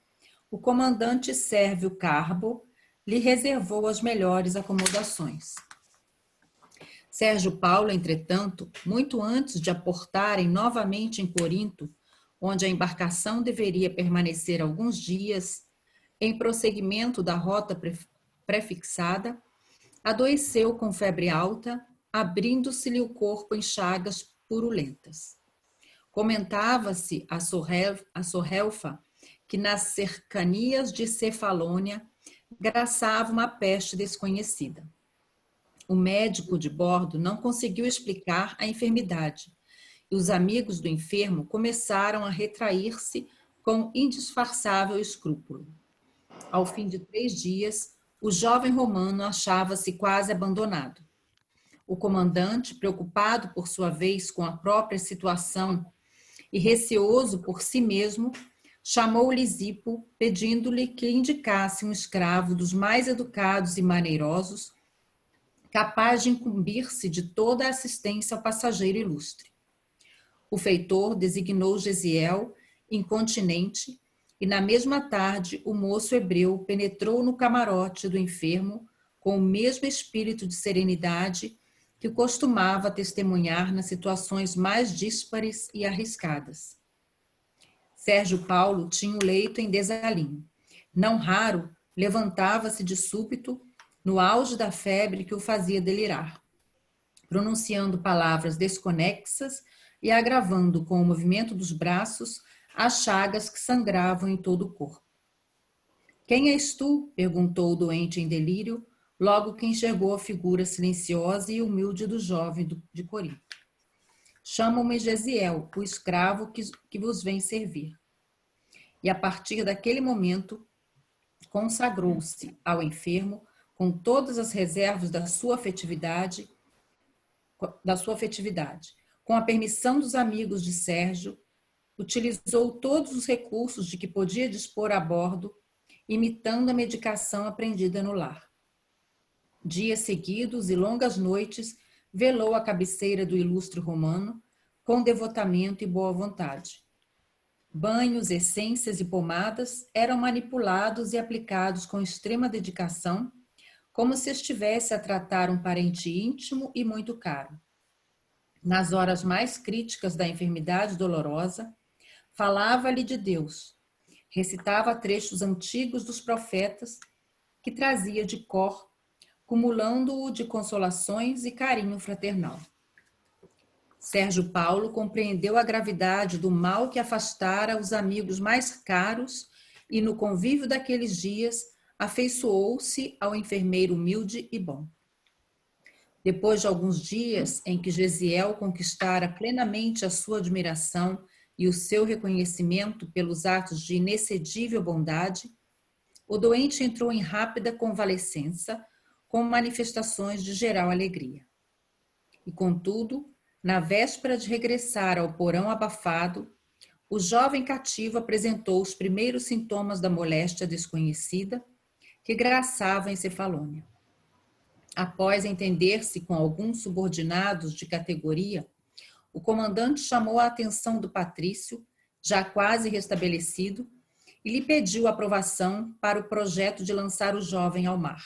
o comandante Sérvio Carbo lhe reservou as melhores acomodações. Sérgio Paulo, entretanto, muito antes de aportarem novamente em Corinto, onde a embarcação deveria permanecer alguns dias, em prosseguimento da rota prefixada, adoeceu com febre alta, abrindo-se-lhe o corpo em chagas purulentas. Comentava-se a Sorrelfa que nas cercanias de Cefalônia graçava uma peste desconhecida. O médico de bordo não conseguiu explicar a enfermidade e os amigos do enfermo começaram a retrair-se com indisfarçável escrúpulo. Ao fim de 3 dias, o jovem romano achava-se quase abandonado. O comandante, preocupado por sua vez com a própria situação e receoso por si mesmo, chamou Lisipo, pedindo-lhe que indicasse um escravo dos mais educados e maneirosos, capaz de incumbir-se de toda a assistência ao passageiro ilustre. O feitor designou Gesiel, incontinente, e na mesma tarde o moço hebreu penetrou no camarote do enfermo com o mesmo espírito de serenidade que costumava testemunhar nas situações mais díspares e arriscadas. Sérgio Paulo tinha o leito em desalinho. Não raro, levantava-se de súbito no auge da febre que o fazia delirar, pronunciando palavras desconexas e agravando com o movimento dos braços as chagas que sangravam em todo o corpo. "Quem és tu?" perguntou o doente em delírio, logo que enxergou a figura silenciosa e humilde do jovem de Corinto. "Chamo-me Gesiel, o escravo que vos vem servir." E a partir daquele momento, consagrou-se ao enfermo com todas as reservas da sua afetividade. Com a permissão dos amigos de Sérgio, utilizou todos os recursos de que podia dispor a bordo, imitando a medicação aprendida no lar. Dias seguidos e longas noites, velou à cabeceira do ilustre romano, com devotamento e boa vontade. Banhos, essências e pomadas eram manipulados e aplicados com extrema dedicação, como se estivesse a tratar um parente íntimo e muito caro. Nas horas mais críticas da enfermidade dolorosa, falava-lhe de Deus, recitava trechos antigos dos profetas que trazia de cor, cumulando-o de consolações e carinho fraternal. Sérgio Paulo compreendeu a gravidade do mal que afastara os amigos mais caros e, no convívio daqueles dias, afeiçoou-se ao enfermeiro humilde e bom. Depois de alguns dias em que Gesiel conquistara plenamente a sua admiração e o seu reconhecimento pelos atos de inexcedível bondade, o doente entrou em rápida convalescença, com manifestações de geral alegria. E, contudo, na véspera de regressar ao porão abafado, o jovem cativo apresentou os primeiros sintomas da moléstia desconhecida que graçava em Cefalônia. Após entender-se com alguns subordinados de categoria, o comandante chamou a atenção do patrício, já quase restabelecido, e lhe pediu aprovação para o projeto de lançar o jovem ao mar.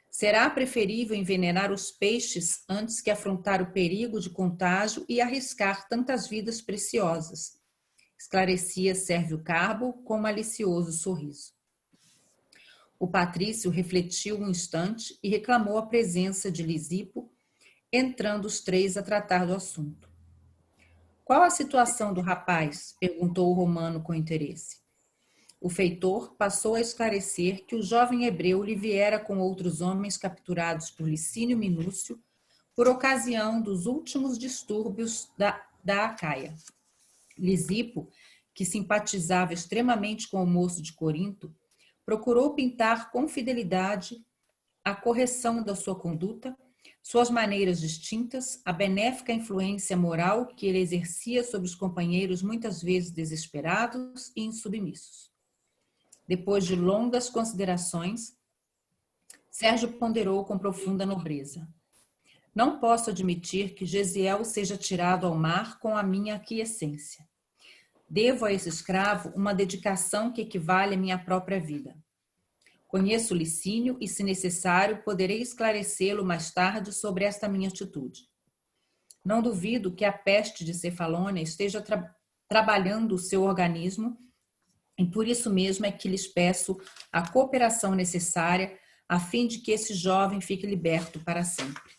Será preferível envenenar os peixes antes que afrontar o perigo de contágio e arriscar tantas vidas preciosas, esclarecia Sérvio Carbo com malicioso sorriso. O patrício refletiu um instante e reclamou a presença de Lisipo, entrando os três a tratar do assunto. Qual a situação do rapaz? Perguntou o romano com interesse. O feitor passou a esclarecer que o jovem hebreu lhe viera com outros homens capturados por Licínio Minúcio por ocasião dos últimos distúrbios da Acaia. Lisipo, que simpatizava extremamente com o moço de Corinto, procurou pintar com fidelidade a correção da sua conduta, suas maneiras distintas, a benéfica influência moral que ele exercia sobre os companheiros muitas vezes desesperados e insubmissos. Depois de longas considerações, Sérgio ponderou com profunda nobreza. Não posso admitir que Gesiel seja tirado ao mar com a minha aquiescência. Devo a esse escravo uma dedicação que equivale à minha própria vida. Conheço Licínio e, se necessário, poderei esclarecê-lo mais tarde sobre esta minha atitude. Não duvido que a peste de Cefalônia esteja trabalhando o seu organismo e por isso mesmo é que lhes peço a cooperação necessária a fim de que esse jovem fique liberto para sempre.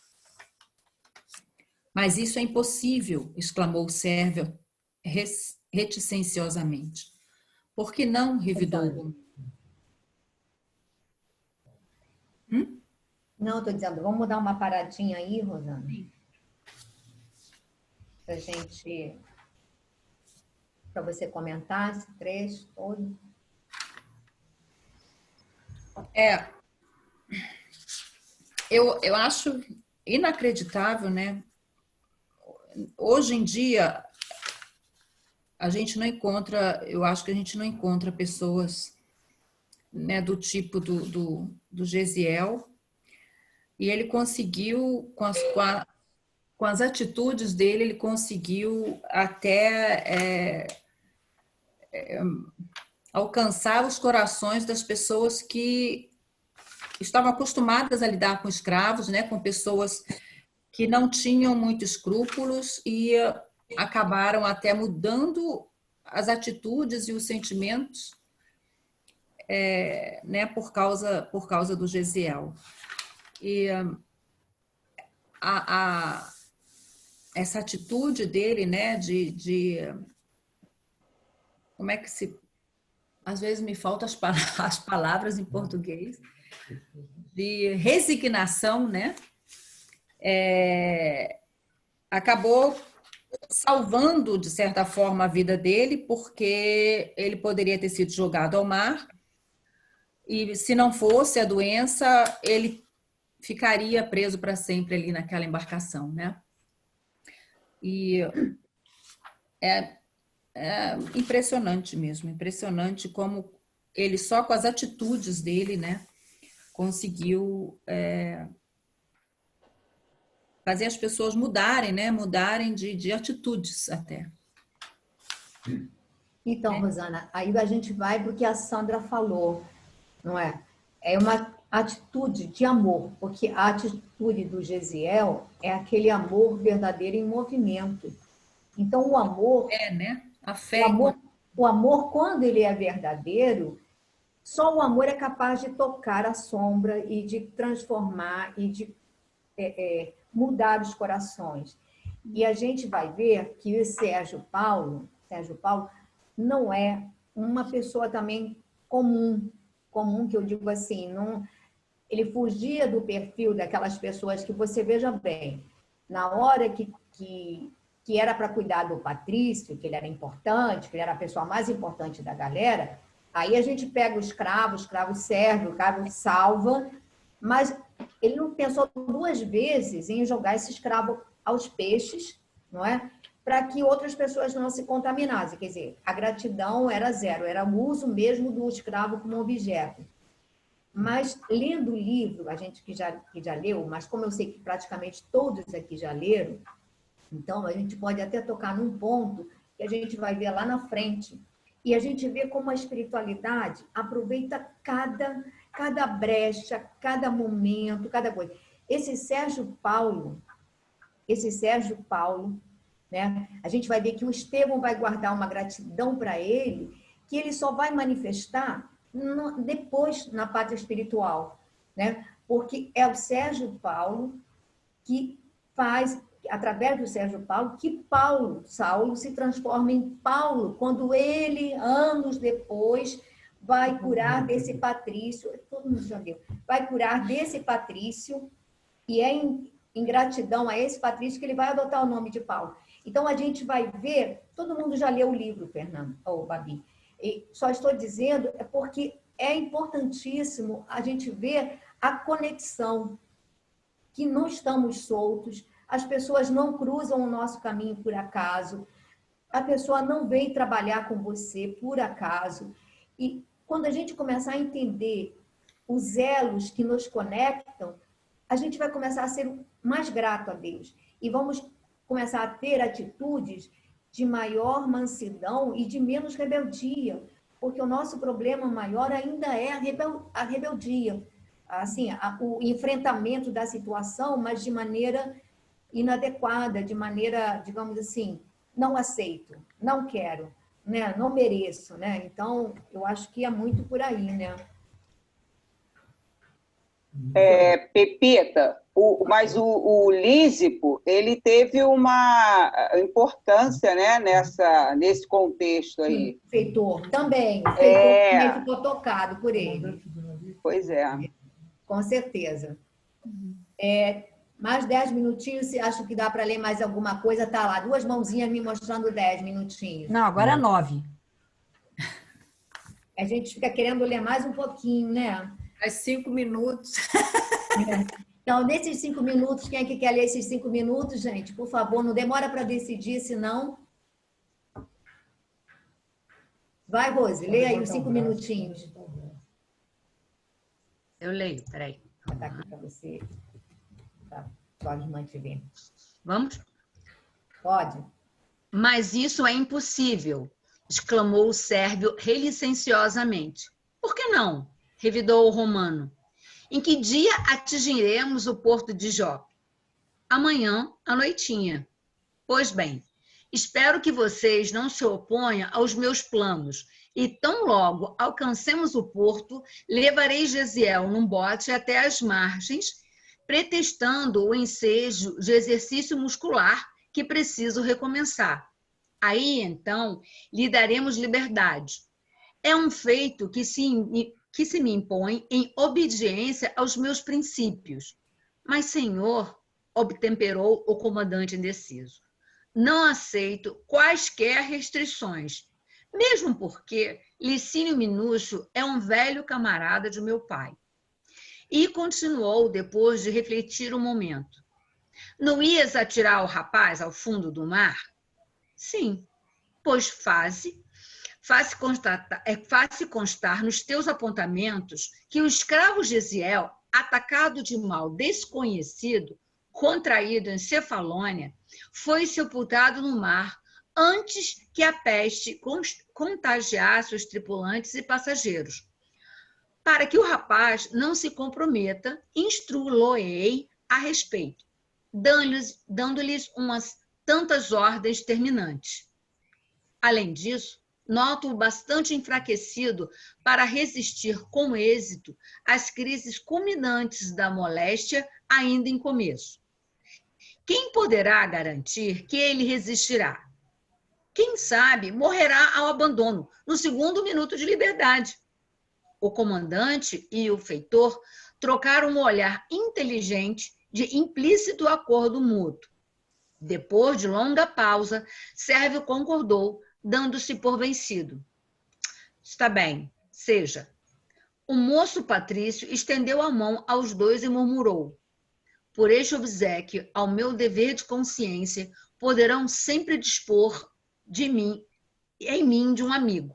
Mas isso é impossível, exclamou Sérvio reticenciosamente. Por que não? Revidou o Romano. Não, estou dizendo, vamos dar uma paradinha aí, Rosana? Para gente... Para você comentar esse trecho todo. Eu acho inacreditável, né? Hoje em dia, a gente não encontra, eu acho que a gente não encontra pessoas, né, do tipo do Gesiel, e ele conseguiu, com as atitudes dele, ele conseguiu até alcançar os corações das pessoas que estavam acostumadas a lidar com escravos, né, com pessoas que não tinham muitos escrúpulos e acabaram até mudando as atitudes e os sentimentos, né, por causa do Gesiel. E essa atitude dele, né, como é que se... Às vezes me faltam as palavras em português, de resignação, né, acabou salvando, de certa forma, a vida dele, porque ele poderia ter sido jogado ao mar, e se não fosse a doença, ele ficaria preso para sempre ali naquela embarcação, né? E é impressionante mesmo, impressionante como ele, só com as atitudes dele, né, conseguiu fazer as pessoas mudarem, né, mudarem de atitudes até. Então, Rosana, aí a gente vai para o que a Sandra falou, não é? É uma atitude de amor, porque a atitude do Gesiel é aquele amor verdadeiro em movimento. Então, o amor... né? A fé. O amor, quando ele é verdadeiro, só o amor é capaz de tocar a sombra e de transformar e de mudar os corações. E a gente vai ver que o Sérgio Paulo não é uma pessoa também comum que eu digo assim, não, ele fugia do perfil daquelas pessoas que você veja bem, na hora que era para cuidar do patrício, que ele era importante, que ele era a pessoa mais importante da galera, aí a gente pega o escravo serve, o escravo salva, mas ele não pensou duas vezes em jogar esse escravo aos peixes, não é? para que outras pessoas não se contaminassem. Quer dizer, a gratidão era zero, era o uso mesmo do escravo como objeto. Mas, lendo o livro, a gente que já leu, mas como eu sei que praticamente todos aqui já leram, então a gente pode até tocar num ponto que a gente vai ver lá na frente, e a gente vê como a espiritualidade aproveita cada brecha, cada momento, cada coisa. Esse Sérgio Paulo, né? A gente vai ver que o Estevão vai guardar uma gratidão para ele, que ele só vai manifestar depois na pátria espiritual, né? Porque é o Sérgio Paulo que faz, através do Sérgio Paulo, que Saulo se transforma em Paulo, quando ele, anos depois, vai curar desse patrício, todo mundo já viu, vai curar desse patrício, e é em gratidão a esse patrício que ele vai adotar o nome de Paulo. Então, a gente vai ver, todo mundo já leu o livro, Fernando, ou Babi, e só estou dizendo é porque é importantíssimo a gente ver a conexão, que não estamos soltos, as pessoas não cruzam o nosso caminho por acaso, a pessoa não vem trabalhar com você por acaso. E quando a gente começar a entender os elos que nos conectam, a gente vai começar a ser mais grato a Deus. E vamos começar a ter atitudes de maior mansidão e de menos rebeldia, porque o nosso problema maior ainda é a rebeldia, assim, o enfrentamento da situação, mas de maneira inadequada, de maneira, digamos assim, não aceito, não quero, né? Não mereço, né? Então, eu acho que é muito por aí, né? Pepita, mas o Lísipo, ele teve uma importância, né, nesse contexto aí. Sim, Feitor também. O Feitor também ficou tocado por ele. Pois é. Com certeza. Mais 10 minutinhos, se acho que dá para ler mais alguma coisa, tá lá. 2 mãozinhas me mostrando 10 minutinhos. Não, agora é 9. A gente fica querendo ler mais um pouquinho, né? Mais 5 minutos. Então, nesses 5 minutos, quem é que quer ler esses 5 minutos, gente? Por favor, não demora para decidir, senão... Vai, Rose, lê aí os 5 minutinhos. Eu leio, peraí. Vou botar aqui para você. Pode manter. Vamos? Pode. Mas isso é impossível, exclamou o sérvio relicenciosamente. Por que não? Revidou o romano. Em que dia atingiremos o porto de Jope? Amanhã, à noitinha. Pois bem, espero que vocês não se oponham aos meus planos, e tão logo alcancemos o porto, levarei Gesiel num bote até as margens, pretextando o ensejo de exercício muscular que preciso recomeçar. Aí, então, lhe daremos liberdade. É um feito que se me impõe em obediência aos meus princípios. Mas, senhor, obtemperou o comandante indeciso, não aceito quaisquer restrições, mesmo porque Licínio Minúcio é um velho camarada de meu pai. E continuou, depois de refletir um momento. Não ias atirar o rapaz ao fundo do mar? Sim, pois faze constar nos teus apontamentos que o escravo Gesiel, atacado de mal desconhecido, contraído em Cefalônia, foi sepultado no mar antes que a peste contagiasse os tripulantes e passageiros. Para que o rapaz não se comprometa, instruí-lo-ei a respeito, dando-lhes umas tantas ordens terminantes. Além disso, noto-o bastante enfraquecido para resistir com êxito às crises culminantes da moléstia ainda em começo. Quem poderá garantir que ele resistirá? Quem sabe morrerá ao abandono, no segundo minuto de liberdade. O comandante e o feitor trocaram um olhar inteligente de implícito acordo mútuo. Depois de longa pausa, Sérvio concordou, dando-se por vencido. Está bem, seja. O moço patrício estendeu a mão aos dois e murmurou. por este obséquio ao meu dever de consciência, poderão sempre dispor de mim, em mim, de um amigo.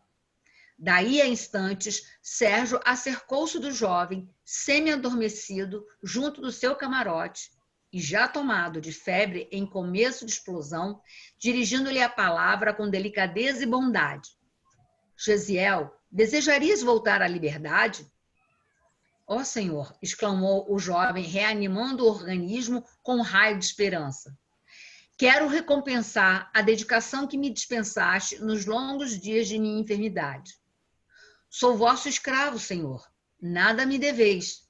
Daí a instantes, Sérgio acercou-se do jovem, semi-adormecido, junto do seu camarote, e já tomado de febre em começo de explosão, dirigindo-lhe a palavra com delicadeza e bondade. Gesiel, desejarias voltar à liberdade? Ó Senhor, exclamou o jovem, reanimando o organismo com um raio de esperança. Quero recompensar a dedicação que me dispensaste nos longos dias de minha enfermidade. Sou vosso escravo, Senhor, nada me deveis.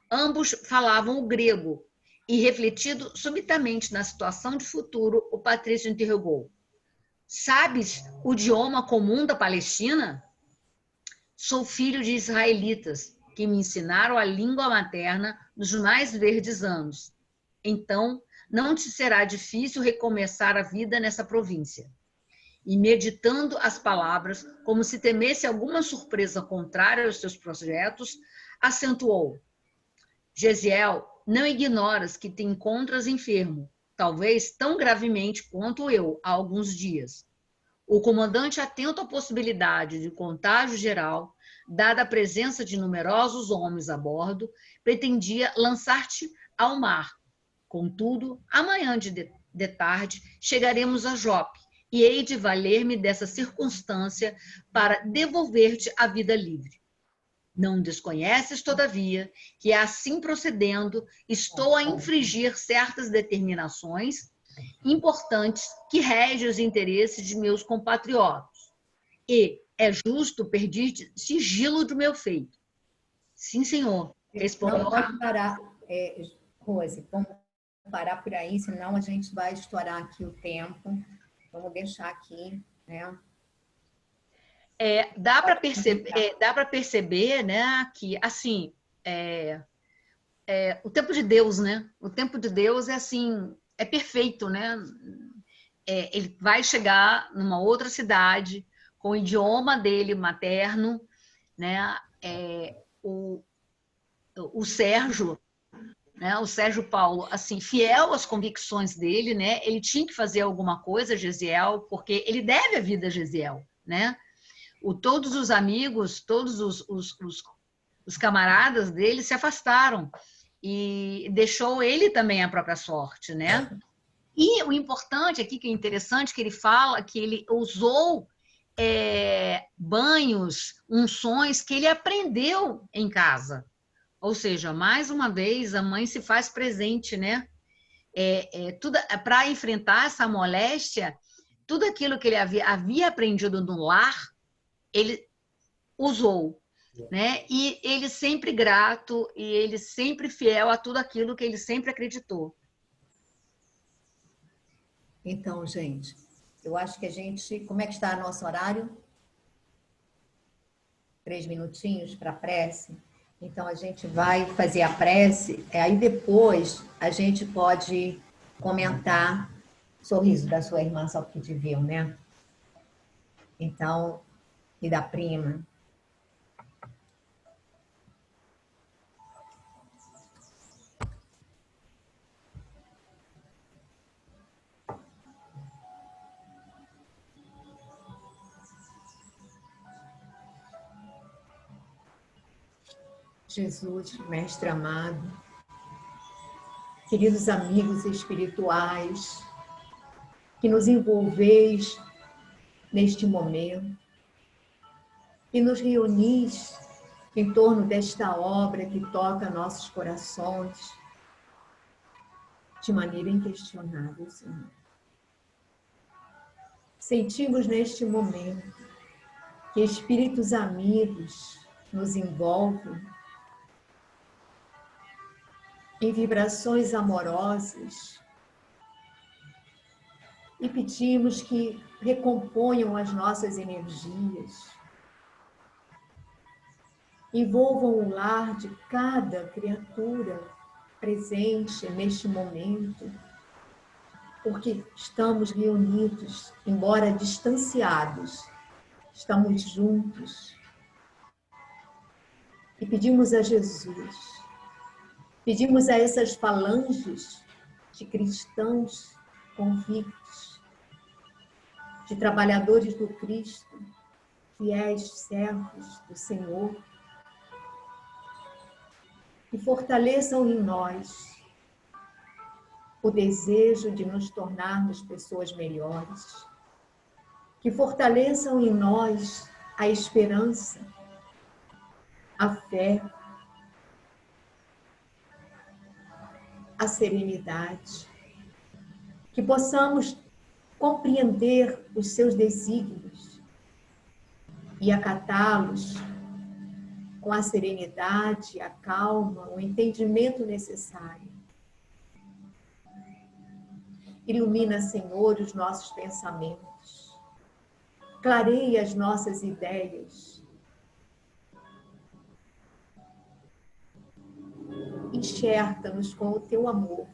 Ambos falavam o grego, e, refletido subitamente na situação de futuro, o patrício interrogou. Sabes o idioma comum da Palestina? Sou filho de israelitas, que me ensinaram a língua materna nos mais verdes anos. Então, não te será difícil recomeçar a vida nessa província. E, meditando as palavras, como se temesse alguma surpresa contrária aos seus projetos, acentuou. Gesiel, não ignoras que te encontras enfermo, talvez tão gravemente quanto eu, há alguns dias. O comandante, atento à possibilidade de contágio geral, dada a presença de numerosos homens a bordo, pretendia lançar-te ao mar. Contudo, amanhã de tarde chegaremos a Jope e hei de valer-me dessa circunstância para devolver-te a vida livre. Não desconheces, todavia, que assim procedendo, estou a infringir certas determinações importantes que regem os interesses de meus compatriotas. E é justo pedir sigilo do meu feito. Sim, senhor. Respondeu. Não pode parar, Rose, vamos parar por aí, senão a gente vai estourar aqui o tempo. Vamos deixar aqui, né? Dá para perceber, né, que assim o tempo de Deus, né? O tempo de Deus é assim, é perfeito, né? Ele vai chegar numa outra cidade com o idioma dele materno, né? O Sérgio, né? O Sérgio Paulo, assim, fiel às convicções dele, né? Ele tinha que fazer alguma coisa, Gesiel, porque ele deve a vida a Gesiel, né? Todos os amigos, todos os camaradas dele se afastaram e deixou ele também a própria sorte, né? E o importante aqui, que é interessante, que ele fala que ele usou banhos, unções que ele aprendeu em casa. Ou seja, mais uma vez, a mãe se faz presente, né? Tudo para enfrentar essa moléstia, tudo aquilo que ele havia aprendido no lar, ele usou, né? E ele sempre grato e ele sempre fiel a tudo aquilo que ele sempre acreditou. Então, gente, eu acho que a gente... Como é que está o nosso horário? 3 minutinhos para a prece. Então, a gente vai fazer a prece, aí depois a gente pode comentar o sorriso da sua irmã, só porque te viu, né? Então... E da prima. Jesus, Mestre amado, queridos amigos espirituais, que nos envolveis neste momento, e nos reunis em torno desta obra que toca nossos corações de maneira inquestionável, Senhor. Sentimos neste momento que espíritos amigos nos envolvem em vibrações amorosas e pedimos que recomponham as nossas energias, envolvam o lar de cada criatura presente neste momento, porque estamos reunidos, embora distanciados, estamos juntos. E pedimos a Jesus Pedimos a essas falanges de cristãos convictos, de trabalhadores do Cristo, fiéis servos do Senhor, que fortaleçam em nós o desejo de nos tornarmos pessoas melhores, que fortaleçam em nós a esperança, a fé, a serenidade, que possamos compreender os seus desígnios e acatá-los com a serenidade, a calma, o entendimento necessário. Ilumina, Senhor, os nossos pensamentos, clareia as nossas ideias, enxerga-nos com o teu amor,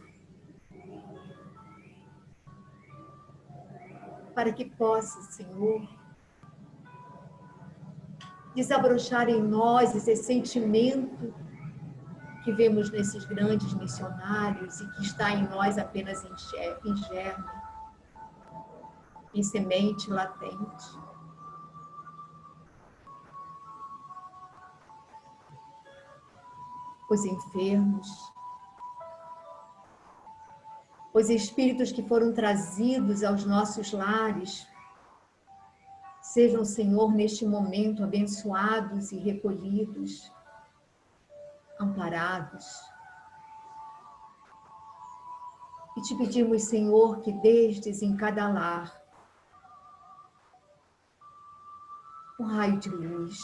para que possa, Senhor, desabrochar em nós esse sentimento que vemos nesses grandes missionários e que está em nós apenas em germe, em semente latente. Os enfermos, os espíritos que foram trazidos aos nossos lares, sejam, Senhor, neste momento abençoados e recolhidos, amparados. E te pedimos, Senhor, que destes em cada lar um raio de luz,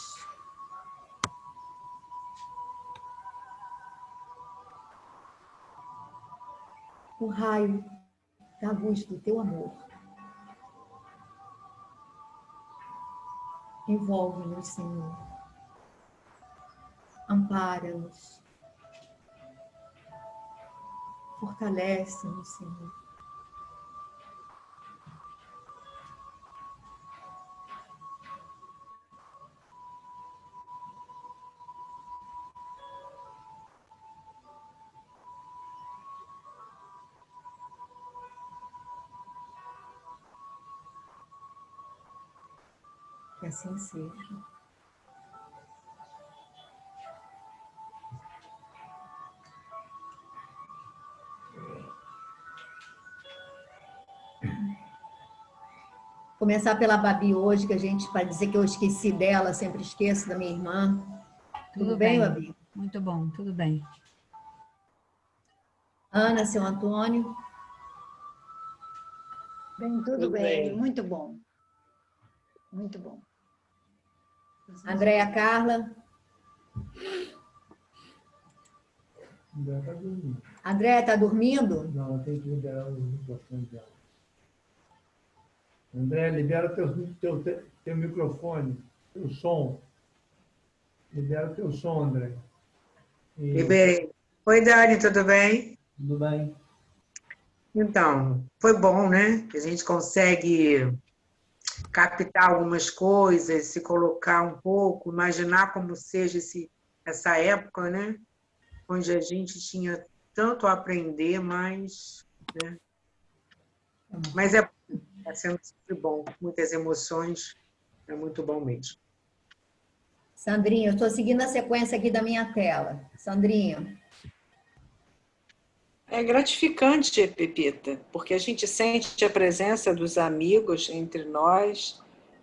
o raio da luz do teu amor. Envolve-nos, Senhor. Ampara-nos. Fortalece-nos, Senhor. Que assim seja. Começar pela Babi hoje, que a gente, para dizer que eu esqueci dela, sempre esqueço da minha irmã. Tudo bem, Babi? Muito bom, tudo bem. Ana, seu Antônio. Bem, tudo bem, muito bom. Muito bom. Andréia Carla. Andréia, está dormindo? Não, tem que liberar o microfone dela. André, libera teu microfone, teu som. Libera o teu som, André. Liberei. Oi, Dani, tudo bem? Tudo bem. Então, foi bom, né? Que a gente consegue captar algumas coisas, se colocar um pouco, imaginar como seja essa época, né? Onde a gente tinha tanto a aprender, mas... Né? Mas está sendo sempre bom, muitas emoções, é muito bom mesmo. Sandrinha, eu estou seguindo a sequência aqui da minha tela. Sandrinha. É gratificante, Pepita, porque a gente sente a presença dos amigos entre nós,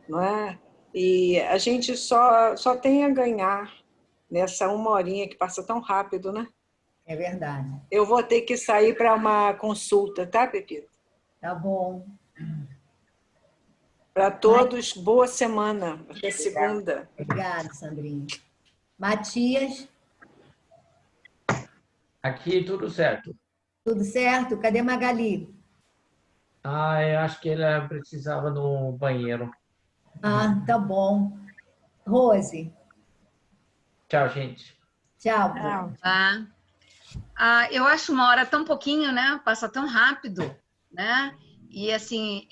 não é? E a gente só tem a ganhar nessa uma horinha que passa tão rápido, né? É verdade. Eu vou ter que sair para uma consulta, tá, Pepita? Tá bom. Para todos, boa semana. Até segunda. Obrigada, Sandrinha. Matias. Aqui tudo certo. Tudo certo? Cadê Magali? Eu acho que ela precisava no banheiro. Ah, tá bom. Rose. Tchau, gente. Tchau. Tá. Eu acho uma hora tão pouquinho, né? Passa tão rápido, né? E assim,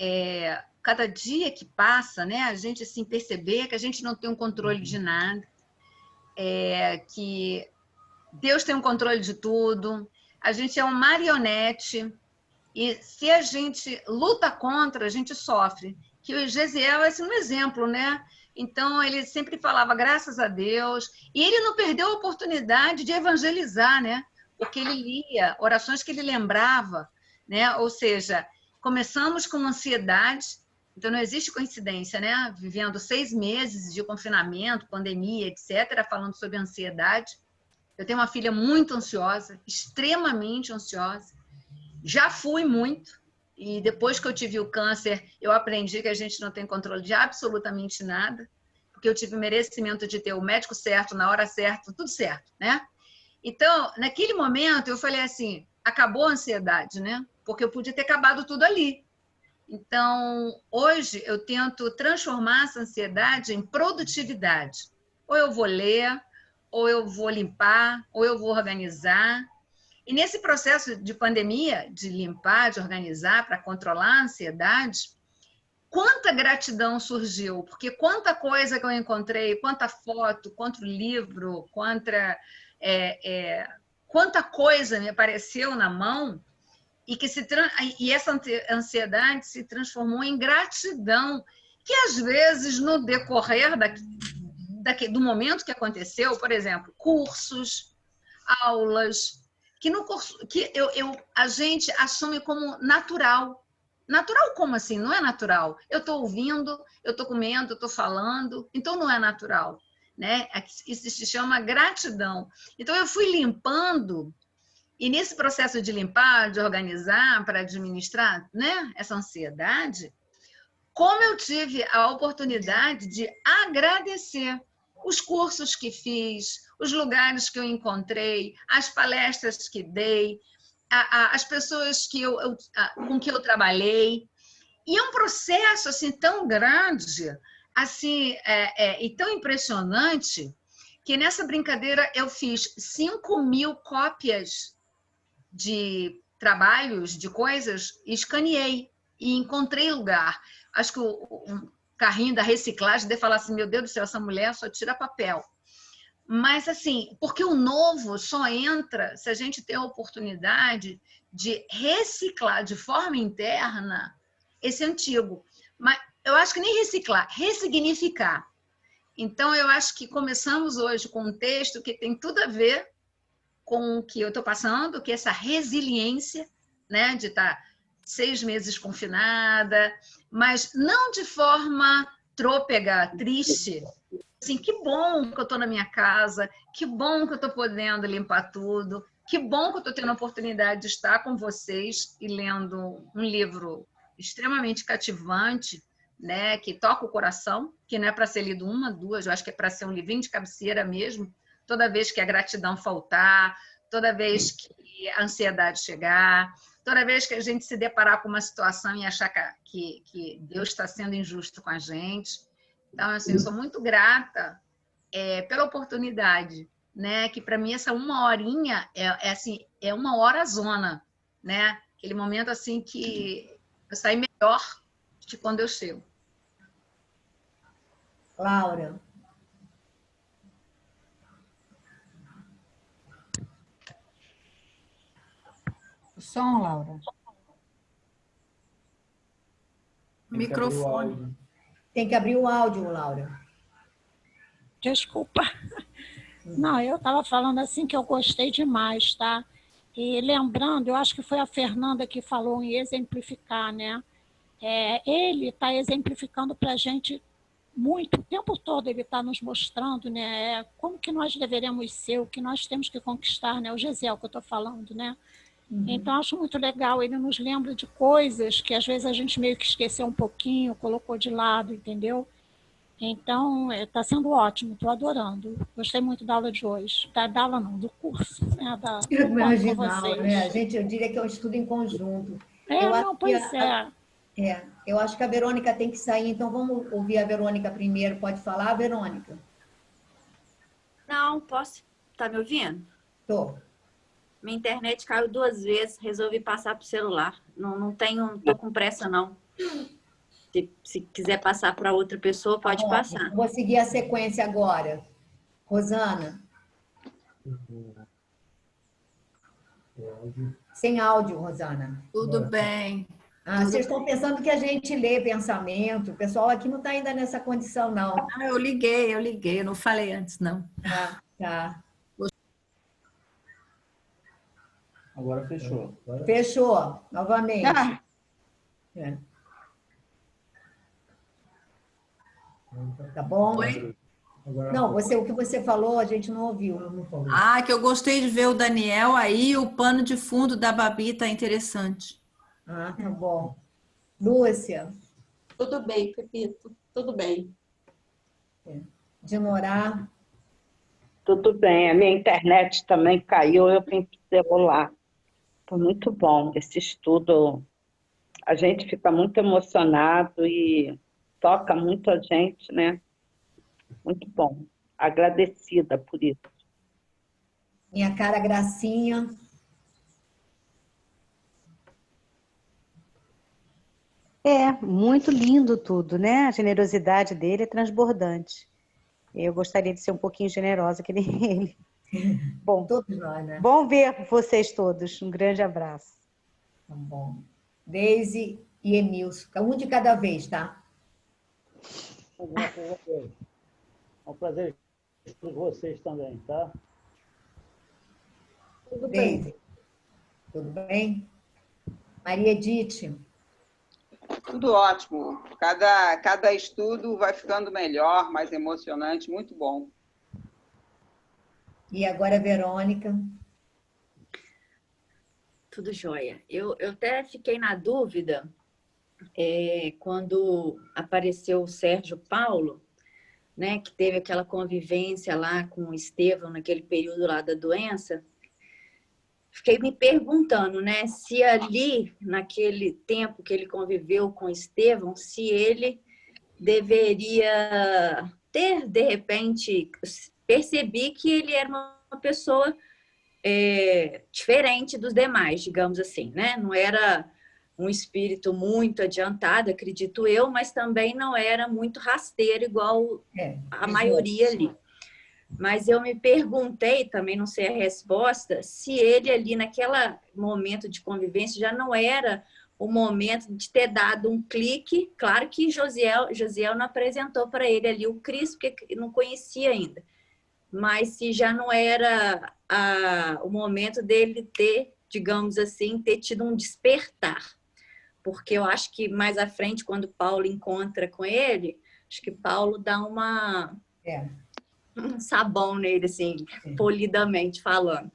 cada dia que passa, né? A gente assim perceber que a gente não tem um controle de nada, que Deus tem o controle de tudo, a gente é uma marionete, e se a gente luta contra, a gente sofre. Que o Gesiel é assim, um exemplo, né? Então, ele sempre falava, graças a Deus, e ele não perdeu a oportunidade de evangelizar, né? Porque ele lia orações que ele lembrava, né? Ou seja, começamos com ansiedade, então não existe coincidência, né? Vivendo 6 meses de confinamento, pandemia, etc., falando sobre ansiedade. Eu tenho uma filha muito ansiosa, extremamente ansiosa. Já fui muito, e depois que eu tive o câncer, eu aprendi que a gente não tem controle de absolutamente nada, porque eu tive o merecimento de ter o médico certo, na hora certa, tudo certo, né? Então, naquele momento, eu falei assim, acabou a ansiedade, né? Porque eu podia ter acabado tudo ali. Então, hoje, eu tento transformar essa ansiedade em produtividade. Ou eu vou ler, ou eu vou limpar, ou eu vou organizar. E nesse processo de pandemia, de limpar, de organizar, para controlar a ansiedade, quanta gratidão surgiu, porque quanta coisa que eu encontrei, quanta foto, quanto livro, quanta coisa me apareceu na mão, e essa ansiedade se transformou em gratidão, que às vezes, no decorrer do momento que aconteceu, por exemplo, cursos, aulas, que no curso que a gente assume como natural. Natural como assim? Não é natural. Eu estou ouvindo, eu estou comendo, eu estou falando, então não é natural, né? Isso se chama gratidão. Então eu fui limpando, e nesse processo de limpar, de organizar, para administrar, né, essa ansiedade, como eu tive a oportunidade de agradecer os cursos que fiz, os lugares que eu encontrei, as palestras que dei, as pessoas com que eu trabalhei. E é um processo assim, tão grande assim, e tão impressionante que nessa brincadeira eu fiz 5.000 cópias de trabalhos, de coisas, e escaneei e encontrei lugar. Acho que um carrinho da reciclagem deve falar assim, meu Deus do céu, essa mulher só tira papel. Mas, assim, porque o novo só entra se a gente tem a oportunidade de reciclar de forma interna esse antigo. Mas eu acho que nem reciclar, ressignificar. Então, eu acho que começamos hoje com um texto que tem tudo a ver com o que eu estou passando, que é essa resiliência, né, de estar 6 meses confinada, mas não de forma trôpega, triste. Assim, que bom que eu estou na minha casa, que bom que eu estou podendo limpar tudo, que bom que eu estou tendo a oportunidade de estar com vocês e lendo um livro extremamente cativante, né, que toca o coração, que não é para ser lido 1, 2, eu acho que é para ser um livrinho de cabeceira mesmo, toda vez que a gratidão faltar, toda vez que a ansiedade chegar, toda vez que a gente se deparar com uma situação e achar que Deus está sendo injusto com a gente. Então, assim, eu sou muito grata pela oportunidade, né? Que para mim essa 1 horinha assim, é 1 hora zona, né? Aquele momento assim que eu saio melhor de quando eu chego. Laura. O som, Laura. Microfone. Tem que abrir o áudio, Laura. Desculpa. Não, eu estava falando assim que eu gostei demais, tá? E lembrando, eu acho que foi a Fernanda que falou em exemplificar, né? Ele está exemplificando para a gente muito, o tempo todo ele está nos mostrando, né? Como que nós deveremos ser, o que nós temos que conquistar, né? O Gesiel que eu estou falando, né? Então, acho muito legal, ele nos lembra de coisas que às vezes a gente meio que esqueceu um pouquinho, colocou de lado, entendeu? Então, está sendo ótimo, estou adorando. Gostei muito da aula de hoje. Da aula não, do curso. Né? Imaginal, né? Eu diria que é um estudo em conjunto. Eu acho que a Verônica tem que sair, então vamos ouvir a Verônica primeiro. Pode falar, Verônica? Não, posso? Tá me ouvindo? Tô. Minha internet caiu 2 vezes, resolvi passar para o celular. Não tô com pressa, não. Se quiser passar para outra pessoa, pode passar. Vou seguir a sequência agora. Rosana. Sem áudio, Rosana. Tudo bem. Vocês estão pensando que a gente lê pensamento. O pessoal aqui não está ainda nessa condição, não. Eu liguei. Eu não falei antes, não. Tá. Agora fechou. Fechou, novamente. Tá bom? Oi? Não, o que você falou, a gente não ouviu. Que eu gostei de ver o Daniel aí, o pano de fundo da Babi tá interessante. Tá bom. Lúcia? Tudo bem, Pepito, tudo bem. De Norá? Tudo bem, a minha internet também caiu, eu vim pro celular. Foi muito bom esse estudo. A gente fica muito emocionado e toca muito a gente, né? Muito bom. Agradecida por isso. Minha cara Gracinha. Muito lindo tudo, né? A generosidade dele é transbordante. Eu gostaria de ser um pouquinho generosa que nem ele. Bom, todos nós, né? Bom ver vocês todos. Um grande abraço. Tá bom. Deise e Emilson. Um de cada vez, tá? É um prazer com vocês também, tá? Tudo bem. Tudo bem? Maria Edith. Tudo ótimo. Cada estudo vai ficando melhor, mais emocionante, muito bom. E agora, Verônica. Tudo jóia. Eu até fiquei na dúvida quando apareceu o Sérgio Paulo, né, que teve aquela convivência lá com o Estevão naquele período lá da doença. Fiquei me perguntando, né, se ali, naquele tempo que ele conviveu com Estevão, se ele deveria ter, de repente, percebi que ele era uma pessoa diferente dos demais, digamos assim, né? Não era um espírito muito adiantado, acredito eu, mas também não era muito rasteiro, igual a maioria ali. Mas eu me perguntei, também não sei a resposta, se ele ali naquele momento de convivência já não era o momento de ter dado um clique. Claro que Josiel não apresentou para ele ali o Cristo, porque não conhecia ainda. Mas se já não era o momento dele ter, digamos assim, ter tido um despertar. Porque eu acho que mais à frente, quando Paulo encontra com ele, acho que Paulo dá um sabão nele, assim, polidamente falando.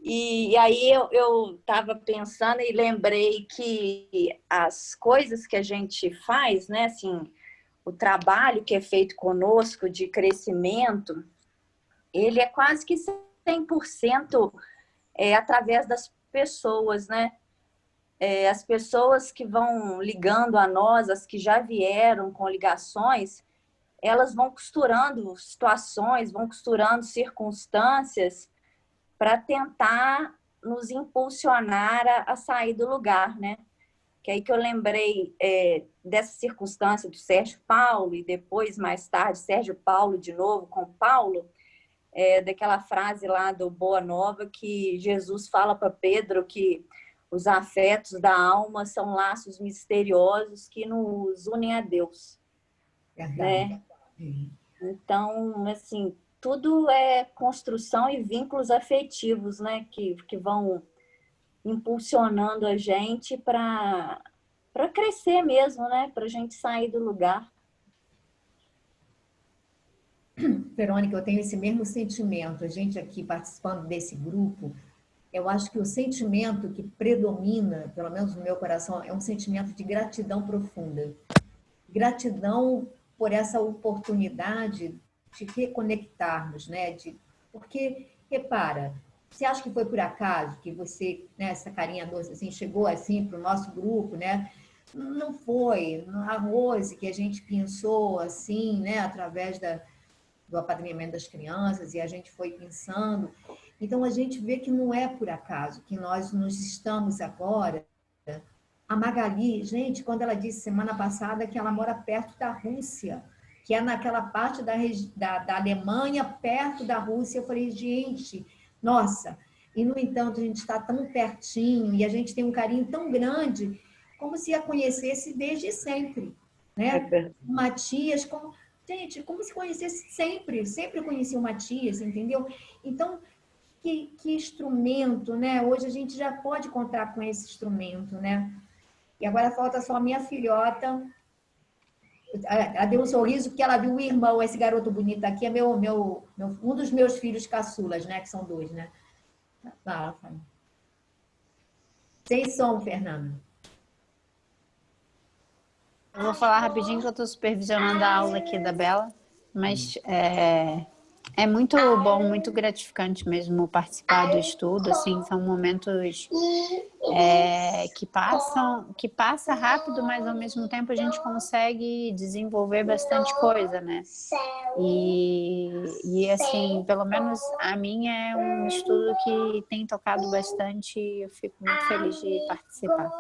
E aí eu estava pensando e lembrei que as coisas que a gente faz, né, assim, o trabalho que é feito conosco de crescimento, ele é quase que 100% através das pessoas, né? As pessoas que vão ligando a nós, as que já vieram com ligações, elas vão costurando situações, vão costurando circunstâncias para tentar nos impulsionar a sair do lugar, né? Que aí que eu lembrei dessa circunstância do Sérgio Paulo e depois, mais tarde, Sérgio Paulo de novo com Paulo, daquela frase lá do Boa Nova que Jesus fala para Pedro que os afetos da alma são laços misteriosos que nos unem a Deus. Né? Então, assim, tudo é construção e vínculos afetivos, né? Que vão impulsionando a gente para crescer mesmo, né? Para a gente sair do lugar. Verônica, eu tenho esse mesmo sentimento. A gente aqui participando desse grupo, eu acho que o sentimento que predomina, pelo menos no meu coração, é um sentimento de gratidão profunda. Gratidão por essa oportunidade de reconectarmos, né? Porque, repara, você acha que foi por acaso que você, né, essa carinha doce, assim, chegou assim para o nosso grupo, né? Não foi. A Rose, que a gente pensou assim, né, através do apadrinhamento das crianças, e a gente foi pensando. Então, a gente vê que não é por acaso que nós nos estamos agora. A Magali, gente, quando ela disse semana passada que ela mora perto da Rússia, que é naquela parte da Alemanha, perto da Rússia, eu falei, gente, nossa, e, no entanto, a gente está tão pertinho e a gente tem um carinho tão grande, como se a conhecesse desde sempre, né? O Matias, gente, como se conhecesse sempre, sempre conheci o Matias, entendeu? Então, que instrumento, né? Hoje a gente já pode contar com esse instrumento, né? E agora falta só a minha filhota. Ela deu um sorriso porque ela viu o irmão, esse garoto bonito aqui, é um dos meus filhos caçulas, né? Que são 2, né? Fala. Sem som, Fernanda. Eu vou falar rapidinho que eu estou supervisionando a aula aqui da Bela, mas é muito bom, muito gratificante mesmo participar do estudo, assim, são momentos que passa rápido, mas ao mesmo tempo a gente consegue desenvolver bastante coisa, né? E assim, pelo menos a mim é um estudo que tem tocado bastante e eu fico muito feliz de participar.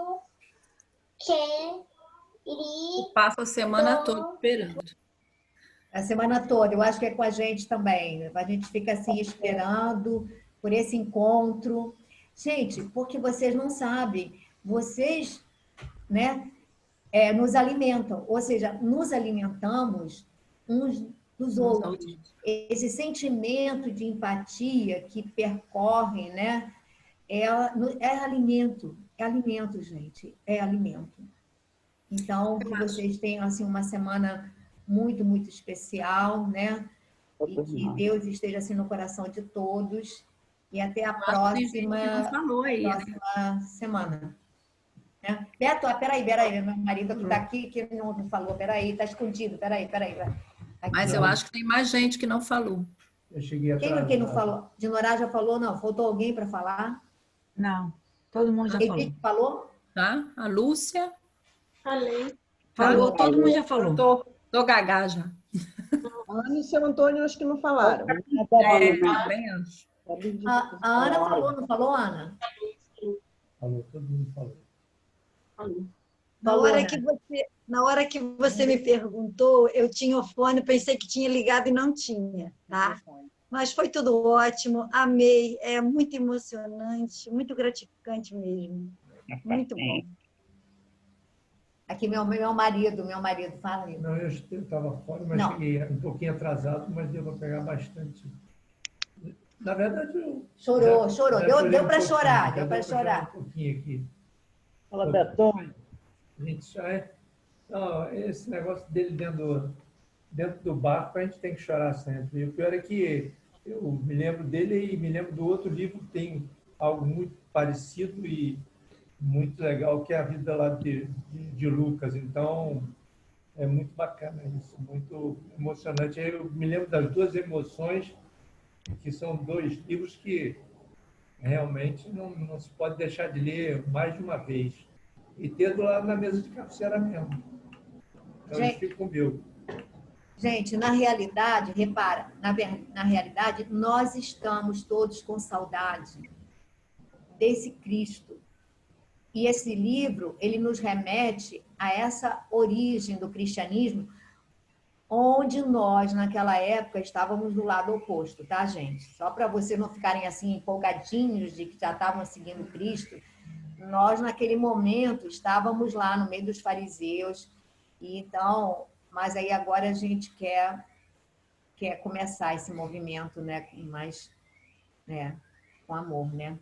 Eu passo a semana toda esperando. A semana toda, eu acho que é com a gente também. A gente fica assim esperando por esse encontro. Gente, porque vocês não sabem, vocês, né, nos alimentam, ou seja, nos alimentamos uns dos outros. Esse sentimento de empatia que percorre, né, é alimento, gente, é alimento. Então, que vocês tenham assim uma semana muito, muito especial, né? E que Deus esteja assim no coração de todos. E até a próxima semana. Né? Beto, peraí, meu marido que está aqui, que não falou, peraí, está escondido, peraí. Aqui, mas eu acho que tem mais gente que não falou. Eu cheguei atrasado. Quem não falou? De Norá já falou? Não, faltou alguém para falar? Não, todo mundo já falou. Edith falou? Tá? A Lúcia? Falou, todo mundo já falou. Tô gaga já. Ana e seu Antônio acho que não falaram. Bem antes. A Ana falou, não falou, Ana? Falou, todo mundo falou. Na hora que você me perguntou, eu tinha o fone, pensei que tinha ligado e não tinha, tá? Mas foi tudo ótimo, amei, é muito emocionante, muito gratificante mesmo. Muito bom. Aqui meu marido fala aí. Não, eu estava fora, mas cheguei um pouquinho atrasado, mas deu para pegar bastante. Na verdade, eu... Chorou. Deu para chorar, um pouquinho aqui. Fala, Betão. Gente, não, esse negócio dele dentro do barco, a gente tem que chorar sempre. E o pior é que eu me lembro dele e me lembro do outro livro que tem algo muito parecido e muito legal, que é a vida lá de Lucas. Então, é muito bacana isso, muito emocionante. Eu me lembro das 2 emoções, que são 2 livros que realmente não se pode deixar de ler mais de uma vez. E ter do lado na mesa de cabeceira mesmo. Então, eu fico com o meu. Gente, na realidade, repara, na realidade, nós estamos todos com saudade desse Cristo. E esse livro, ele nos remete a essa origem do cristianismo, onde nós, naquela época, estávamos do lado oposto, tá, gente? Só para vocês não ficarem assim empolgadinhos de que já estavam seguindo Cristo, nós, naquele momento, estávamos lá no meio dos fariseus, e então, mas aí agora a gente quer começar esse movimento, né, com amor, né?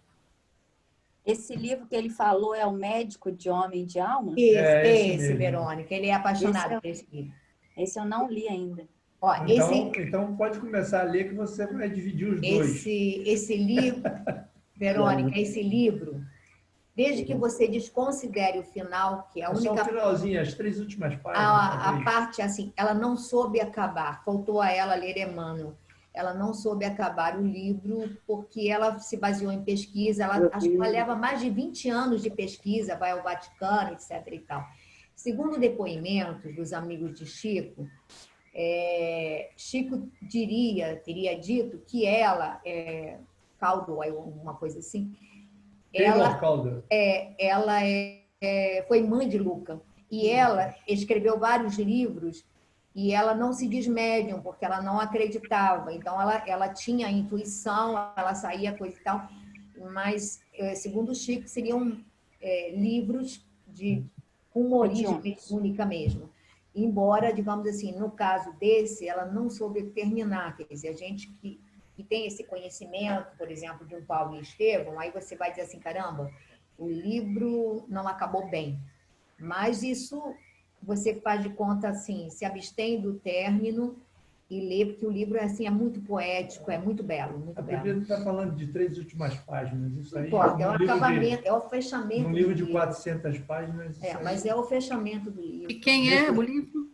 Esse livro que ele falou é O Médico de Homem e de Alma? Esse, Verônica. Ele é apaixonado por esse livro. Esse eu não li ainda. Ó, então pode começar a ler que você vai dividir os 2. Esse livro, Verônica, esse livro, desde que você desconsidere o final, que é a única... Só o finalzinho, as 3 últimas páginas. A parte, assim, ela não soube acabar. Faltou a ela ler Emmanuel. Ela não soube acabar o livro porque ela se baseou em pesquisa. Acho que ela leva mais de 20 anos de pesquisa, vai ao Vaticano, etc. e tal. Segundo depoimentos dos amigos de Chico, Chico teria dito que ela, Caldwell, uma coisa assim, ela foi mãe de Luca. E ela escreveu vários livros e ela não se diz médium, porque ela não acreditava. Então, ela tinha intuição, ela saía, coisa e tal. mas, segundo o Chico, seriam livros com uma origem única mesmo. Embora, digamos assim, no caso desse, ela não soube terminar. Quer dizer, a gente que tem esse conhecimento, por exemplo, de um Paulo e Estevão, aí você vai dizer assim, caramba, o livro não acabou bem. Mas isso você faz de conta, assim, se abstém do término e lê, porque o livro é muito poético, é muito belo, muito A belo. Bíblia está falando de 3 últimas páginas. Isso aí Pô, é o num livro acabamento, é o fechamento num livro do de livro. 400 páginas. Isso aí Mas é o fechamento do livro. De quem é o livro?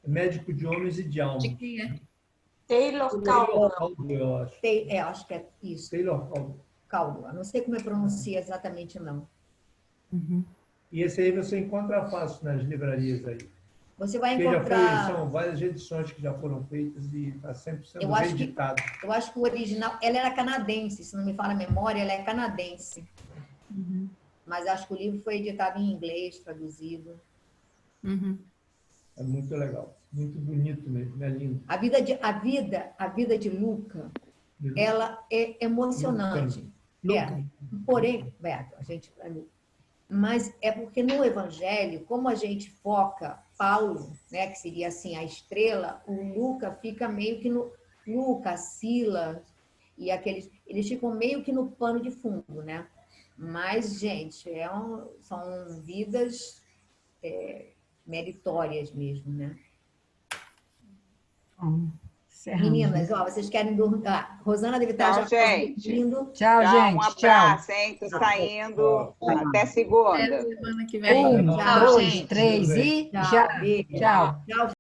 Médico de Homens e de Almas. De quem é? Taylor Caldwell. Caldwell, eu acho. Acho que é isso. Taylor Caldwell. Caldwell. Não sei como é pronuncia exatamente, não. E esse aí você encontra fácil nas livrarias aí. Você vai Porque encontrar... são várias edições que já foram feitas e está sempre sendo eu acho reeditado. eu acho que o original... Ela era canadense, se não me falha a memória, ela é canadense. Mas acho que o livro foi editado em inglês, traduzido. É muito legal. Muito bonito mesmo, é lindo. A vida de Luca, ela é emocionante. Porém, Beto, mas é porque no Evangelho, como a gente foca Paulo, né, que seria assim a estrela, o Luca fica meio que no Luca, Silas e aqueles, eles ficam meio que no pano de fundo, né? Mas, gente, são vidas meritórias mesmo, né? Meninas, vocês querem dormir? Rosana deve estar Tchau, já gente. dormindo. Tchau, gente. Um abraço, hein? Tô saindo. Até segunda. Até semana que vem. 1, 2, 3 e já. Tchau. Tchau.